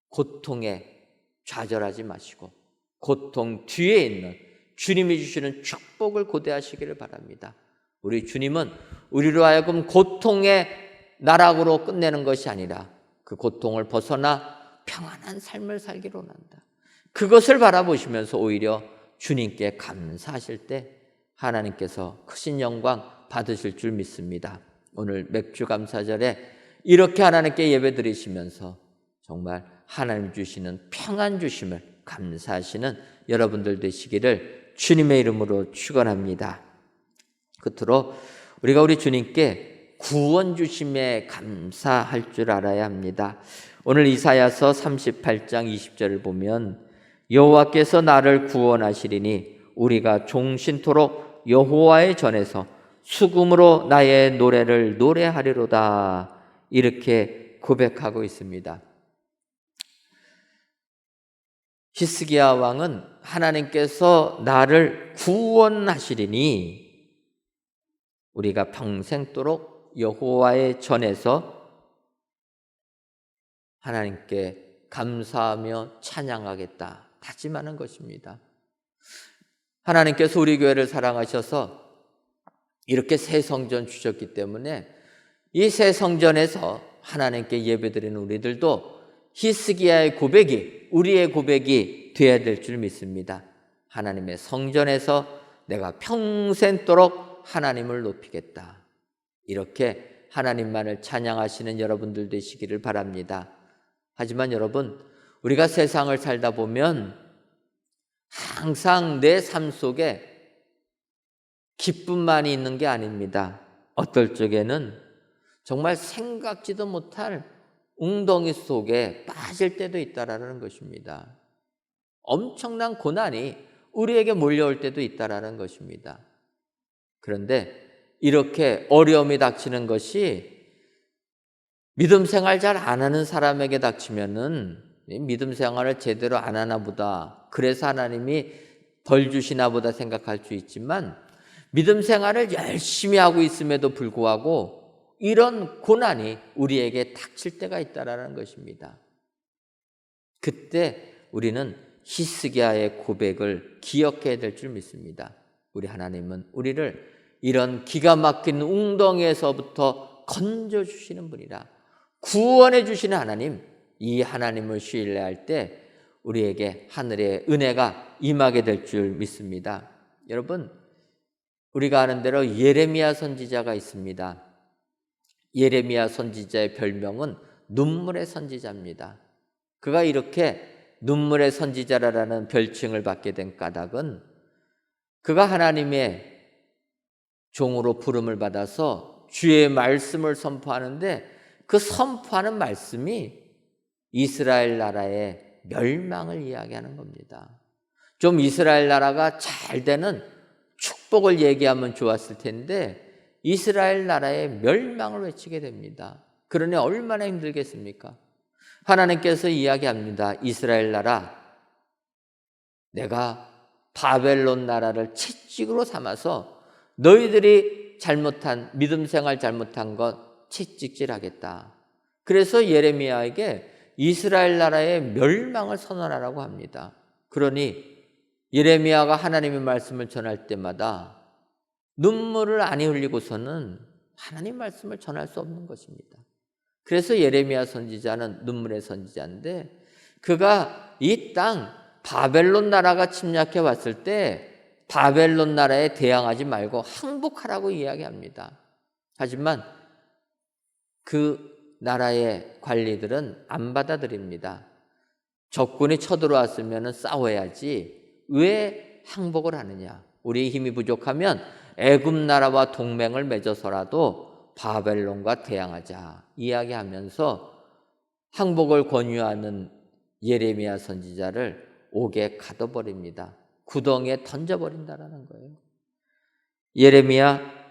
고통에 좌절하지 마시고 고통 뒤에 있는 주님이 주시는 축복을 고대하시기를 바랍니다. 우리 주님은 우리로 하여금 고통의 나락으로 끝내는 것이 아니라 그 고통을 벗어나 평안한 삶을 살기로 원한다. 그것을 바라보시면서 오히려 주님께 감사하실 때 하나님께서 크신 영광 받으실 줄 믿습니다. 오늘 맥주 감사절에 이렇게 하나님께 예배드리시면서 정말 하나님 주시는 평안 주심을 감사하시는 여러분들 되시기를 주님의 이름으로 축원합니다. 끝으로 우리가 우리 주님께 구원 주심에 감사할 줄 알아야 합니다. 오늘 이사야서 38장 20절을 보면 여호와께서 나를 구원하시리니 우리가 종신토록 여호와의 전에서 수금으로 나의 노래를 노래하리로다. 이렇게 고백하고 있습니다. 히스기야 왕은 하나님께서 나를 구원하시리니 우리가 평생도록 여호와의 전에서 하나님께 감사하며 찬양하겠다 다짐하는 것입니다. 하나님께서 우리 교회를 사랑하셔서 이렇게 새 성전 주셨기 때문에 이 새 성전에서 하나님께 예배드리는 우리들도 히스기야의 고백이 우리의 고백이 되어야 될 줄 믿습니다. 하나님의 성전에서 내가 평생도록 하나님을 높이겠다. 이렇게 하나님만을 찬양하시는 여러분들 되시기를 바랍니다. 하지만 여러분, 우리가 세상을 살다 보면 항상 내 삶 속에 기쁨만이 있는 게 아닙니다. 어떨 적에는 정말 생각지도 못할 웅덩이 속에 빠질 때도 있다라는 것입니다. 엄청난 고난이 우리에게 몰려올 때도 있다라는 것입니다. 그런데 이렇게 어려움이 닥치는 것이 믿음 생활 잘 안 하는 사람에게 닥치면은 믿음 생활을 제대로 안 하나 보다, 그래서 하나님이 벌 주시나 보다 생각할 수 있지만 믿음 생활을 열심히 하고 있음에도 불구하고 이런 고난이 우리에게 닥칠 때가 있다라는 것입니다. 그때 우리는 히스기야의 고백을 기억해야 될 줄 믿습니다. 우리 하나님은 우리를 이런 기가 막힌 웅덩이에서부터 건져주시는 분이라, 구원해 주시는 하나님, 이 하나님을 신뢰할 때 우리에게 하늘의 은혜가 임하게 될 줄 믿습니다. 여러분, 우리가 아는 대로 예레미야 선지자가 있습니다. 예레미야 선지자의 별명은 눈물의 선지자입니다. 그가 이렇게 눈물의 선지자라는 별칭을 받게 된 까닭은 그가 하나님의 종으로 부름을 받아서 주의 말씀을 선포하는데 그 선포하는 말씀이 이스라엘 나라의 멸망을 이야기하는 겁니다. 좀 이스라엘 나라가 잘 되는 축복을 얘기하면 좋았을 텐데 이스라엘 나라의 멸망을 외치게 됩니다. 그러니 얼마나 힘들겠습니까? 하나님께서 이야기합니다. 이스라엘 나라, 내가 바벨론 나라를 채찍으로 삼아서 너희들이 잘못한, 믿음 생활 잘못한 것 채찍질하겠다. 그래서 예레미야에게 이스라엘 나라의 멸망을 선언하라고 합니다. 그러니 예레미야가 하나님의 말씀을 전할 때마다 눈물을 아니 흘리고서는 하나님 말씀을 전할 수 없는 것입니다. 그래서 예레미야 선지자는 눈물의 선지자인데 그가 이 땅 바벨론 나라가 침략해 왔을 때 바벨론 나라에 대항하지 말고 항복하라고 이야기합니다. 하지만 그 나라의 관리들은 안 받아들입니다. 적군이 쳐들어왔으면 싸워야지 왜 항복을 하느냐? 우리의 힘이 부족하면 애굽 나라와 동맹을 맺어서라도 바벨론과 대항하자 이야기하면서 항복을 권유하는 예레미야 선지자를 옥에 가둬버립니다. 구덩이에 던져버린다라는 거예요. 예레미야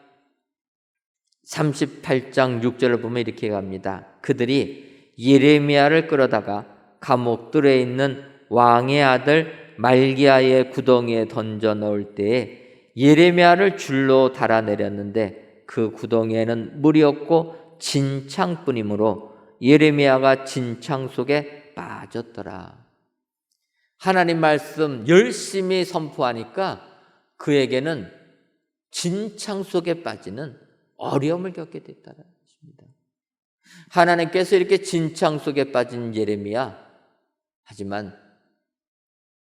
38장 6절을 보면 이렇게 갑니다. 그들이 예레미야를 끌어다가 감옥들에 있는 왕의 아들 말기야의 구덩이에 던져 넣을 때에 예레미야를 줄로 달아내렸는데 그 구덩이에는 물이 없고 진창뿐이므로 예레미야가 진창 속에 빠졌더라. 하나님 말씀 열심히 선포하니까 그에게는 진창 속에 빠지는 어려움을 겪게 됐다는 것입니다. 하나님께서 이렇게 진창 속에 빠진 예레미야, 하지만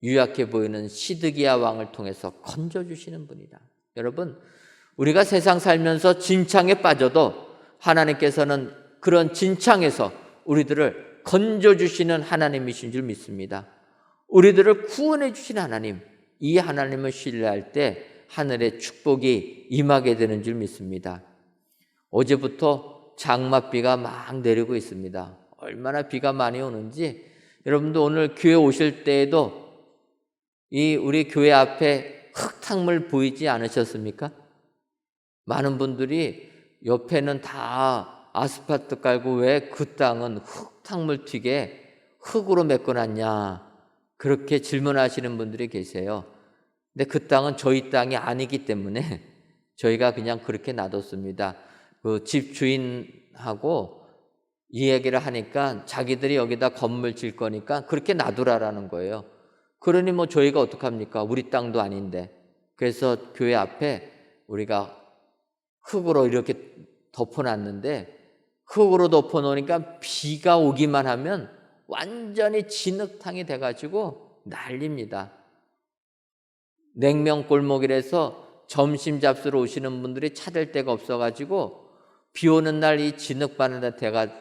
유약해 보이는 시드기야 왕을 통해서 건져주시는 분이다. 여러분, 우리가 세상 살면서 진창에 빠져도 하나님께서는 그런 진창에서 우리들을 건져주시는 하나님이신 줄 믿습니다. 우리들을 구원해 주신 하나님, 이 하나님을 신뢰할 때 하늘의 축복이 임하게 되는 줄 믿습니다. 어제부터 장맛비가 막 내리고 있습니다. 얼마나 비가 많이 오는지 여러분도 오늘 교회 오실 때에도 이 우리 교회 앞에 흙탕물 보이지 않으셨습니까? 많은 분들이 옆에는 다 아스팔트 깔고 왜 그 땅은 흙탕물 튀게 흙으로 메꿔놨냐, 그렇게 질문하시는 분들이 계세요. 근데 그 땅은 저희 땅이 아니기 때문에 저희가 그냥 그렇게 놔뒀습니다. 그 집 주인하고 이 얘기를 하니까 자기들이 여기다 건물 질 거니까 그렇게 놔두라라는 거예요. 그러니 뭐 저희가 어떡합니까? 우리 땅도 아닌데. 그래서 교회 앞에 우리가 흙으로 이렇게 덮어놨는데, 흙으로 덮어놓으니까 비가 오기만 하면 완전히 진흙탕이 돼가지고 난립니다. 냉면 골목이라서 점심 잡수러 오시는 분들이 찾을 데가 없어가지고 비 오는 날 이 진흙바늘에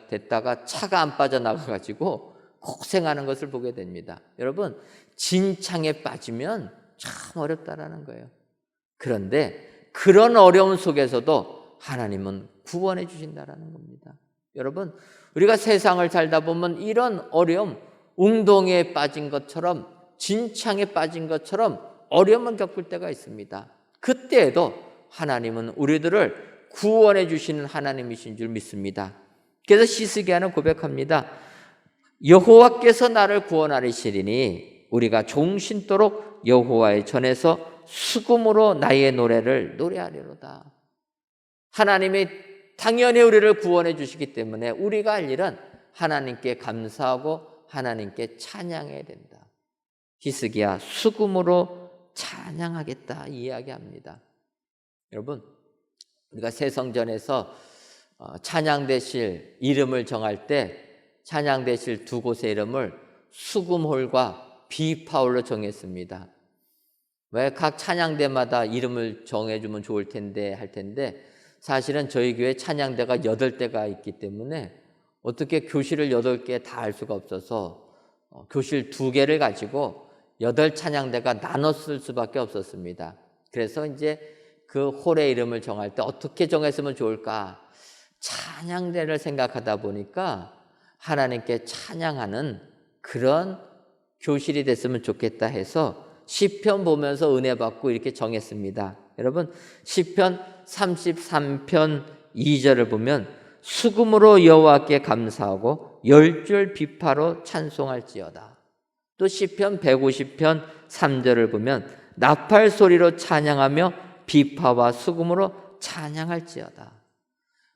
됐다가 차가 안 빠져나가가지고 고생하는 것을 보게 됩니다. 여러분, 진창에 빠지면 참 어렵다라는 거예요. 그런데 그런 어려움 속에서도 하나님은 구원해 주신다라는 겁니다. 여러분, 우리가 세상을 살다 보면 이런 어려움, 웅덩이에 빠진 것처럼, 진창에 빠진 것처럼 어려움을 겪을 때가 있습니다. 그때에도 하나님은 우리들을 구원해 주시는 하나님이신 줄 믿습니다. 그래서 히스기야는 고백합니다. 여호와께서 나를 구원하리시리니 우리가 종신토록 여호와의 전에서 수금으로 나의 노래를 노래하리로다. 하나님이 당연히 우리를 구원해 주시기 때문에 우리가 할 일은 하나님께 감사하고 하나님께 찬양해야 된다. 히스기야, 수금으로 찬양하겠다 이야기합니다. 여러분, 우리가 새성전에서 찬양대실 이름을 정할 때 찬양대실 두 곳의 이름을 수금홀과 비파홀로 정했습니다. 왜 각 찬양대마다 이름을 정해주면 좋을 텐데 할 텐데, 사실은 저희 교회 찬양대가 8대가 있기 때문에 어떻게 교실을 8개 다 할 수가 없어서 교실 2개를 가지고 8찬양대가 나눠 쓸 수밖에 없었습니다. 그래서 이제 그 홀의 이름을 정할 때 어떻게 정했으면 좋을까? 찬양대를 생각하다 보니까 하나님께 찬양하는 그런 교실이 됐으면 좋겠다 해서 시편 보면서 은혜 받고 이렇게 정했습니다. 여러분, 시편 33편 2절을 보면 수금으로 여호와께 감사하고 10줄 비파로 찬송할지어다. 또 시편 150편 3절을 보면 나팔 소리로 찬양하며 비파와 수금으로 찬양할지어다.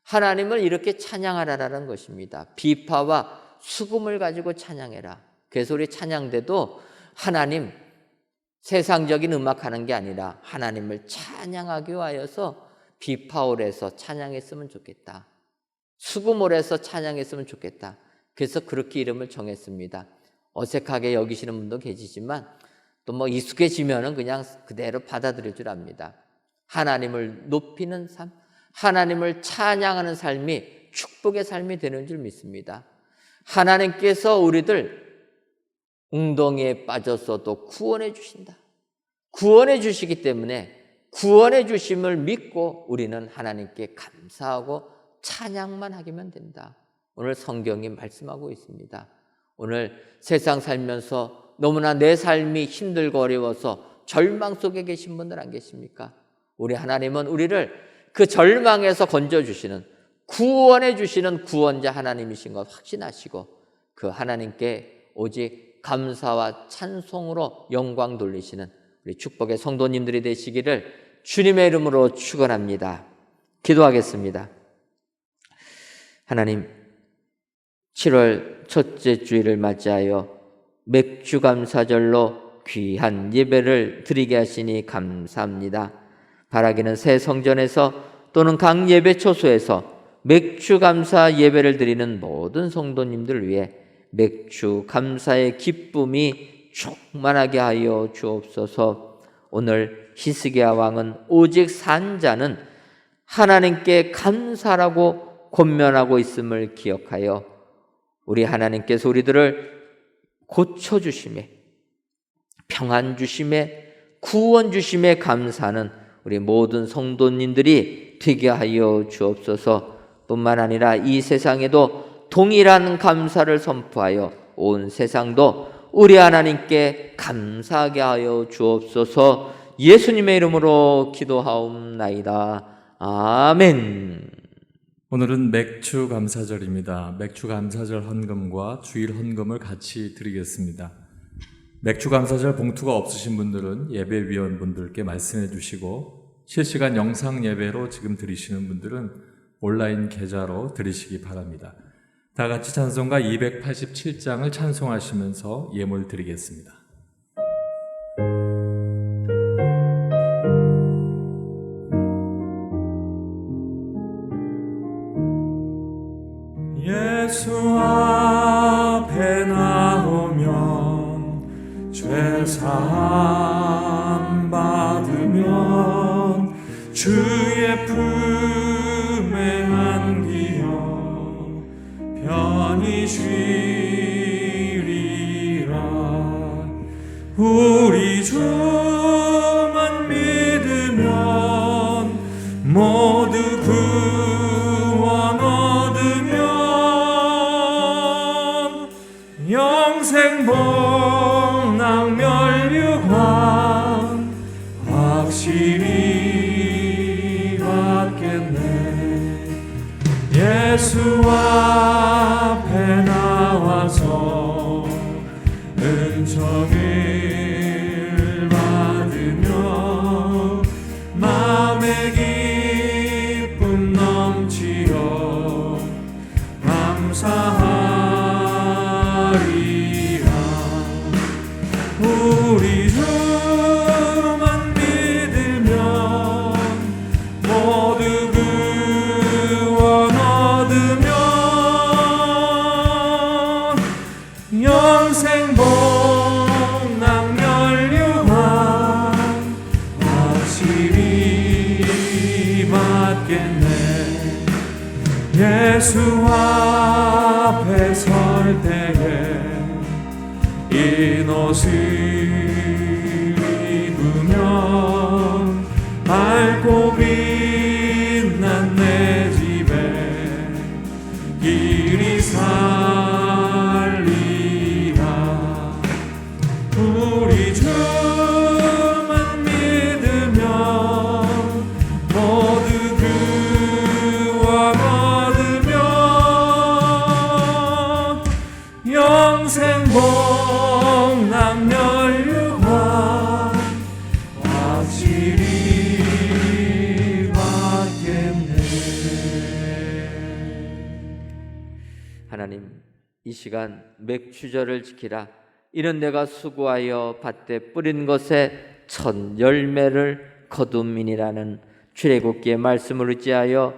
하나님을 이렇게 찬양하라라는 것입니다. 비파와 수금을 가지고 찬양해라. 그래서 우리 찬양대도 하나님, 세상적인 음악하는 게 아니라 하나님을 찬양하기 위하여서 비파홀에서 찬양했으면 좋겠다. 수금홀에서 찬양했으면 좋겠다. 그래서 그렇게 이름을 정했습니다. 어색하게 여기시는 분도 계시지만 또 뭐 익숙해지면은 그냥 그대로 받아들일 줄 압니다. 하나님을 높이는 삶, 하나님을 찬양하는 삶이 축복의 삶이 되는 줄 믿습니다. 하나님께서 우리들 웅덩이에 빠졌어도 구원해 주신다. 구원해 주시기 때문에 구원해 주심을 믿고 우리는 하나님께 감사하고 찬양만 하기만 된다. 오늘 성경이 말씀하고 있습니다. 오늘 세상 살면서 너무나 내 삶이 힘들고 어려워서 절망 속에 계신 분들 안 계십니까? 우리 하나님은 우리를 그 절망에서 건져주시는, 구원해 주시는 구원자 하나님이신 것 확신하시고 그 하나님께 오직 감사와 찬송으로 영광 돌리시는 우리 축복의 성도님들이 되시기를 주님의 이름으로 축원합니다. 기도하겠습니다. 하나님, 7월 첫째 주일을 맞이하여 맥주감사절로 귀한 예배를 드리게 하시니 감사합니다. 바라기는 새 성전에서 또는 각 예배 초소에서 맥주 감사 예배를 드리는 모든 성도님들을 위해 맥주 감사의 기쁨이 충만하게 하여 주옵소서. 오늘 히스기야 왕은 오직 산 자는 하나님께 감사라고 권면하고 있음을 기억하여 우리 하나님께서 우리들을 고쳐주심에, 평안 주심에, 구원 주심에 감사하는 우리 모든 성도님들이 되게 하여 주옵소서. 뿐만 아니라 이 세상에도 동일한 감사를 선포하여 온 세상도 우리 하나님께 감사하게 하여 주옵소서. 예수님의 이름으로 기도하옵나이다. 아멘. 오늘은 맥주 감사절입니다. 맥주 감사절 헌금과 주일 헌금을 같이 드리겠습니다. 맥주 감사절 봉투가 없으신 분들은 예배위원분들께 말씀해 주시고, 실시간 영상 예배로 지금 드리시는 분들은 온라인 계좌로 드리시기 바랍니다. 다 같이 찬송가 287장을 찬송하시면서 예물 드리겠습니다. 예수 앞에 나오면 죄사함 받으면 주의 품에 안기어 편히 쉬리라. 우리 주만 믿으면 모두 구원 얻으면 영생 복락 멸류관 확실히 받겠네. 예수 앞에 나와서 은총을 받으며 마음의 기쁨 넘치어 감사하리라. 우리 주만 믿으면 모두 구원 얻으면 영생 복락 멸류관 확실히 받겠네. 예수 앞에 설 때에 흰 옷을 입으면 밝고 빛난 내 집에 길이 살리라. 우리 주만 믿으면 모두 구원 얻으면 영생 복락 멸류관 확실히 받겠네. 하나님, 이 시간 맥주절을 지키라. 이는 내가 수고하여 밭에 뿌린 것에 첫 열매를 거둠이니라는 출애굽기의 말씀을 의지하여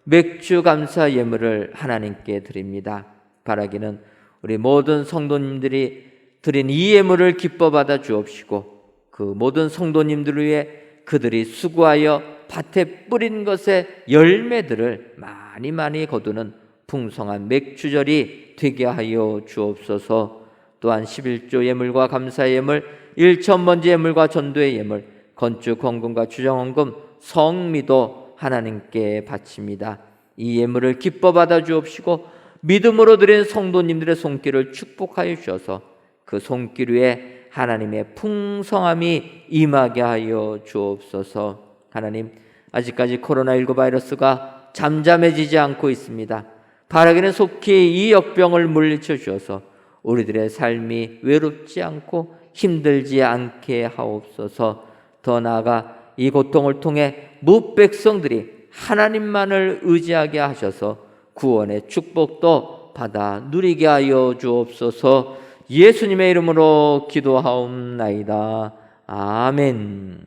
맥주 감사 예물을 하나님께 드립니다. 바라기는 우리 모든 성도님들이 드린 이 예물을 기뻐 받아 주옵시고, 그 모든 성도님들을 위해 그들이 수고하여 밭에 뿌린 것의 열매들을 많이 거두는 풍성한 맥주절이 되게 하여 주옵소서. 또한 11조 예물과 감사 예물, 1천번째 예물과 전도의 예물, 건축 헌금과 주정 헌금, 성미도 하나님께 바칩니다. 이 예물을 기뻐 받아 주옵시고, 믿음으로 드린 성도님들의 손길을 축복하여 주셔서 그 손길 위에 하나님의 풍성함이 임하게 하여 주옵소서. 하나님, 아직까지 코로나19 바이러스가 잠잠해지지 않고 있습니다. 바라기는 속히 이 역병을 물리쳐 주셔서 우리들의 삶이 외롭지 않고 힘들지 않게 하옵소서. 더 나아가 이 고통을 통해 무백성들이 하나님만을 의지하게 하셔서 구원의 축복도 받아 누리게 하여 주옵소서. 예수님의 이름으로 기도하옵나이다. 아멘.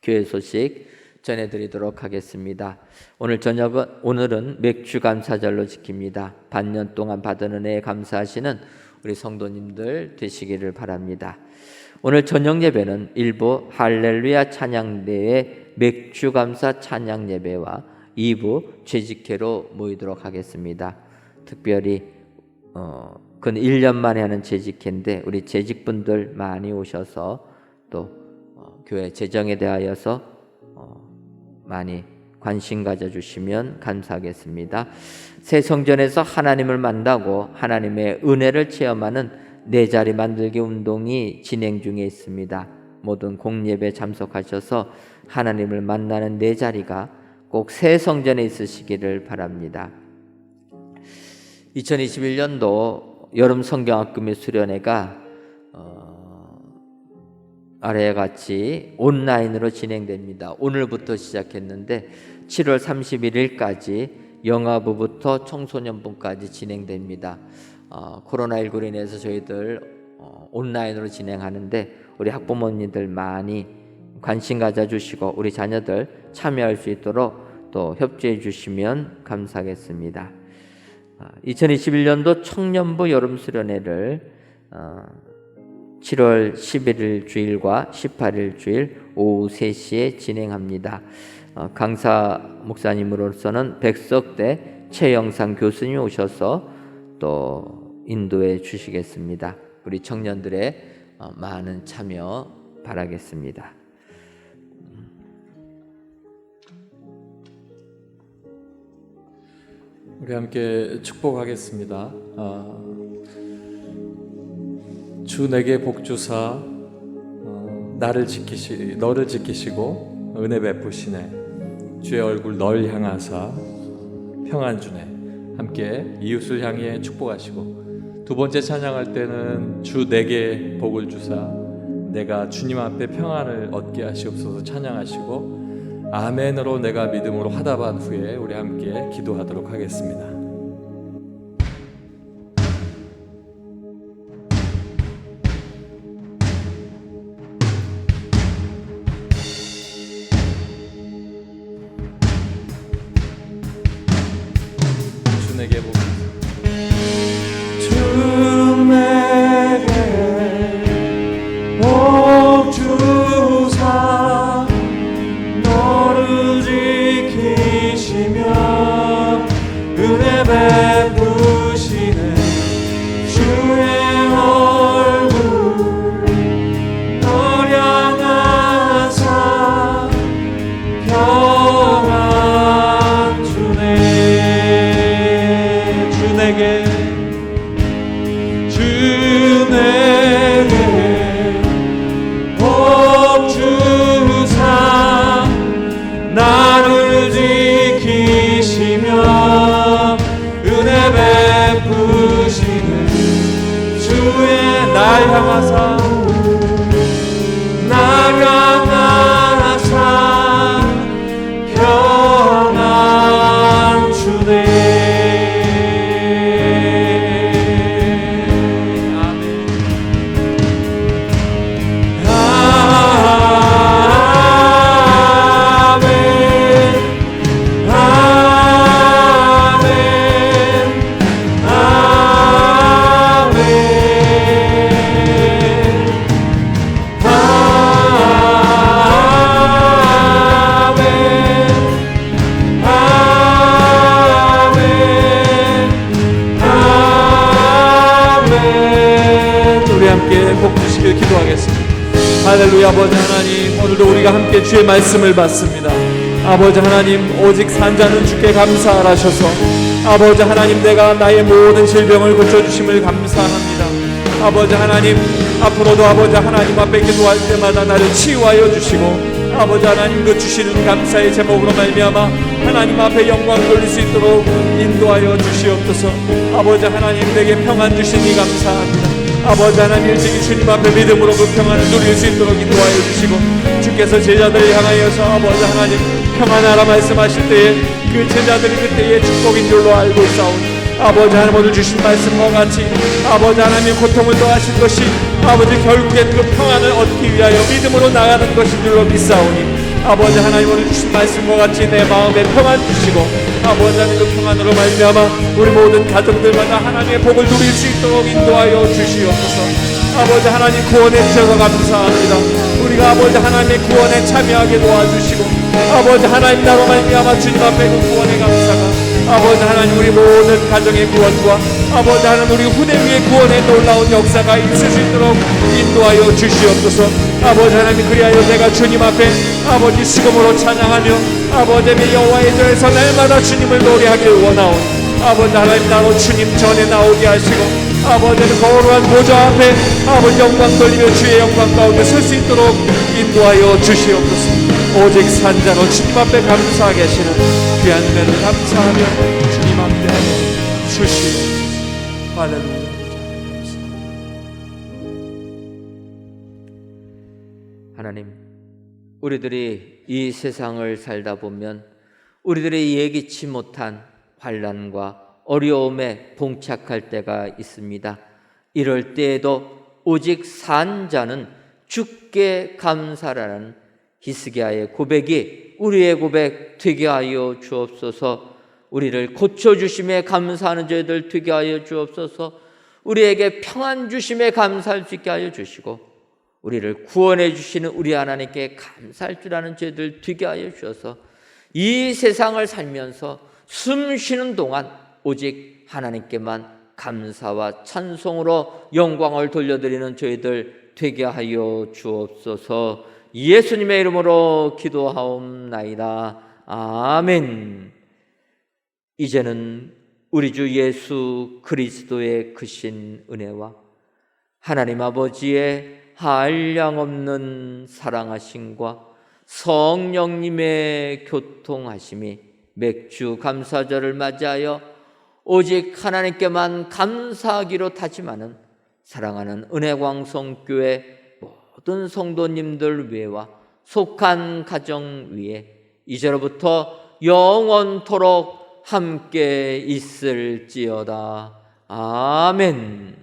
교회 소식 전해드리도록 하겠습니다. 오늘은 맥주 감사절로 지킵니다. 반년 동안 받은 은혜에 감사하시는 우리 성도님들 되시기를 바랍니다. 오늘 저녁 예배는 일부 할렐루야 찬양대의 맥주 감사 찬양 예배와 2부 재직회로 모이도록 하겠습니다. 특별히 근 1년 만에 하는 재직회인데 우리 재직분들 많이 오셔서 또 교회 재정에 대하여서 많이 관심 가져주시면 감사하겠습니다. 새 성전에서 하나님을 만나고 하나님의 은혜를 체험하는 네 자리 만들기 운동이 진행 중에 있습니다. 모든 공예배 참석하셔서 하나님을 만나는 네 자리가 꼭 새 성전에 있으시기를 바랍니다. 2021년도 여름 성경학교 및 수련회가 아래와 같이 온라인으로 진행됩니다. 오늘부터 시작했는데 7월 31일까지 영아부부터 청소년부까지 진행됩니다. 코로나19로 인해서 저희들 온라인으로 진행하는데 우리 학부모님들 많이 관심 가져주시고 우리 자녀들 참여할 수 있도록 또 협조해 주시면 감사하겠습니다. 2021년도 청년부 여름수련회를 7월 11일 주일과 18일 주일 오후 3시에 진행합니다. 강사 목사님으로서는 백석대 최영상 교수님이 오셔서 또 인도해 주시겠습니다. 우리 청년들의 많은 참여 바라겠습니다. 우리 함께 축복하겠습니다. 주 내게 복 주사 너를 지키시고 은혜 베푸시네. 주의 얼굴 널 향하사 평안 주네. 함께 이웃을 향해 축복하시고 두 번째 찬양할 때는 주 내게 복을 주사 내가 주님 앞에 평안을 얻게 하시옵소서 찬양하시고 아멘으로 내가 믿음으로 화답한 후에 우리 함께 기도하도록 하겠습니다. 주 내게 복 주사 너를 지키시며 은혜 베푸시네. 주의 얼굴 널 향하사 평안 주네. 주 내게 복 주사 나를 지키시며 은혜 베푸시는 주의 날 향하사 평안 주네. 복 주시길 기도하겠습니다. 할렐루야. 아버지 하나님, 오늘도 우리가 함께 주의 말씀을 받습니다. 아버지 하나님, 오직 산자는 주께 감사하셔서 아버지 하나님, 내가 나의 모든 질병을 고쳐주심을 감사합니다. 아버지 하나님, 앞으로도 아버지 하나님 앞에 기도할 때마다 나를 치유하여 주시고 아버지 하나님 그 주시는 감사의 제목으로 말미암아 하나님 앞에 영광 돌릴 수 있도록 인도하여 주시옵소서. 아버지 하나님, 내게 평안 주시니 감사합니다. 아버지 하나님, 일찍이 주님 앞에 믿음으로 그 평안을 누릴 수 있도록 인도하여 주시고 주께서 제자들을 향하여서 아버지 하나님 평안하라 말씀하실 때에 그 제자들이 그때의 축복인 줄로 알고 있사오니 아버지 하나님, 오늘 주신 말씀과 같이 아버지 하나님의 고통을 더하신 것이 아버지 결국엔 그 평안을 얻기 위하여 믿음으로 나가는 것인 줄로 믿사오니 아버지 하나님 오늘 주신 말씀과 같이 내 마음에 평안 주시고 아버지 하나님 그 평안으로 말미암아 우리 모든 가정들마다 하나님의 복을 누릴 수 있도록 인도하여 주시옵소서. 아버지 하나님 구원해 주셔서 감사합니다. 우리가 아버지 하나님의 구원에 참여하게 도와주시고 아버지 하나님 나로 말미암아 주님 앞에 그 구원의 감사가 아버지 하나님 우리 모든 가정의 구원과 아버지 하나님 우리 후대 위의 구원의 놀라운 역사가 있을 수 있도록 인도하여 주시옵소서. 아버지 하나님 그리하여 내가 주님 앞에 아버지 수금으로 찬양하며 아버지 여호와의 전에서 날마다 주님을 노래하길 원하오니 아버지 하나님 나로 주님 전에 나오게 하시고 아버지는 거룩한 보좌 앞에 아버지 영광 돌리며 주의 영광 가운데 설 수 있도록 인도하여 주시옵소서. 오직 산자로 주님 앞에 감사하게 하시는 귀한 은혜를 감사하며 주님 앞에 주시옵소서. 할렐루야. 하나님, 우리들이 이 세상을 살다 보면 우리들이 예기치 못한 환난과 어려움에 봉착할 때가 있습니다. 이럴 때에도 오직 산 자는 주께 감사라는 히스기야의 고백이 우리의 고백 되게 하여 주옵소서. 우리를 고쳐주심에 감사하는 저희들 되게 하여 주옵소서. 우리에게 평안 주심에 감사할 수 있게 하여 주시고 우리를 구원해 주시는 우리 하나님께 감사할 줄 아는 저희들 되게 하여 주셔서 이 세상을 살면서 숨 쉬는 동안 오직 하나님께만 감사와 찬송으로 영광을 돌려드리는 저희들 되게 하여 주옵소서. 예수님의 이름으로 기도하옵나이다. 아멘. 이제는 우리 주 예수 그리스도의 크신 은혜와 하나님 아버지의 한량없는 사랑하심과 성령님의 교통하심이 맥주 감사절을 맞이하여 오직 하나님께만 감사하기로 다짐하는 사랑하는 은혜광성교회 모든 성도님들 위에와 속한 가정 위에 이제로부터 영원토록 함께 있을지어다. 아멘.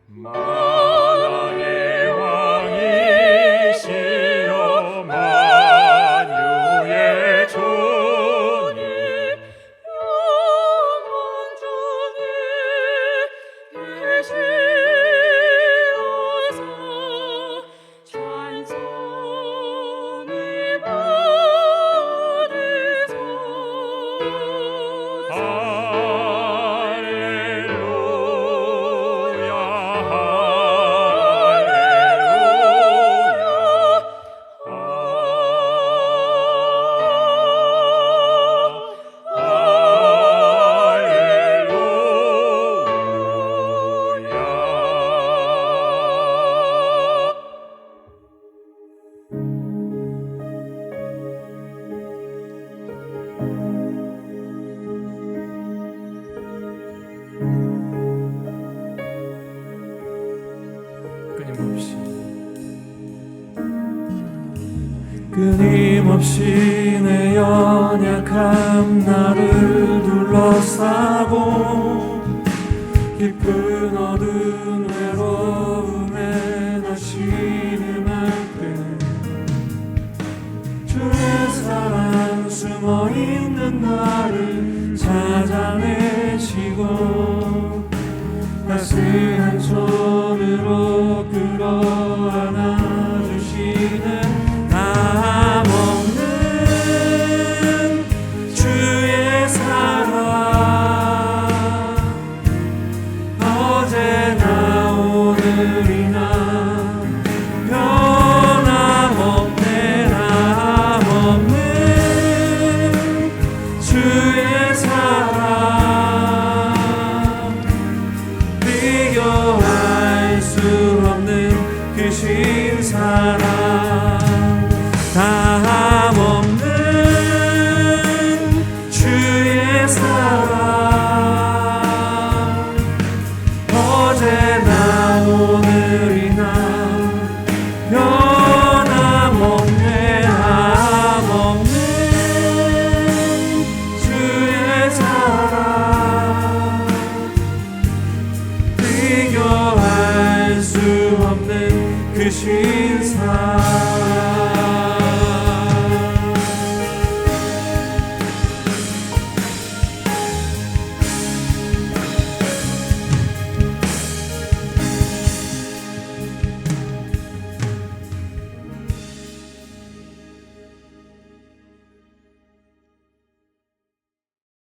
만왕의 왕이시여 만유의 주님 영원전에 계시옵소서. 찬송이 받으소서. 끊임없이 내 연약함 나를 둘러싸고 깊은 어두운 외로움에 나 신음할 때 주의 사랑 숨어있는 나를 찾아내시고 따스한 손으로 끌어안아 주시는 담없는 주의 사랑 어제나 오늘이나 변함없네. 담없는 주의 사랑 비교할 수 없는 그 신사랑 담없는 주의 사랑 어제나 오늘이나 변함없네. 담없는 주의 사랑 비교할 수 없는 그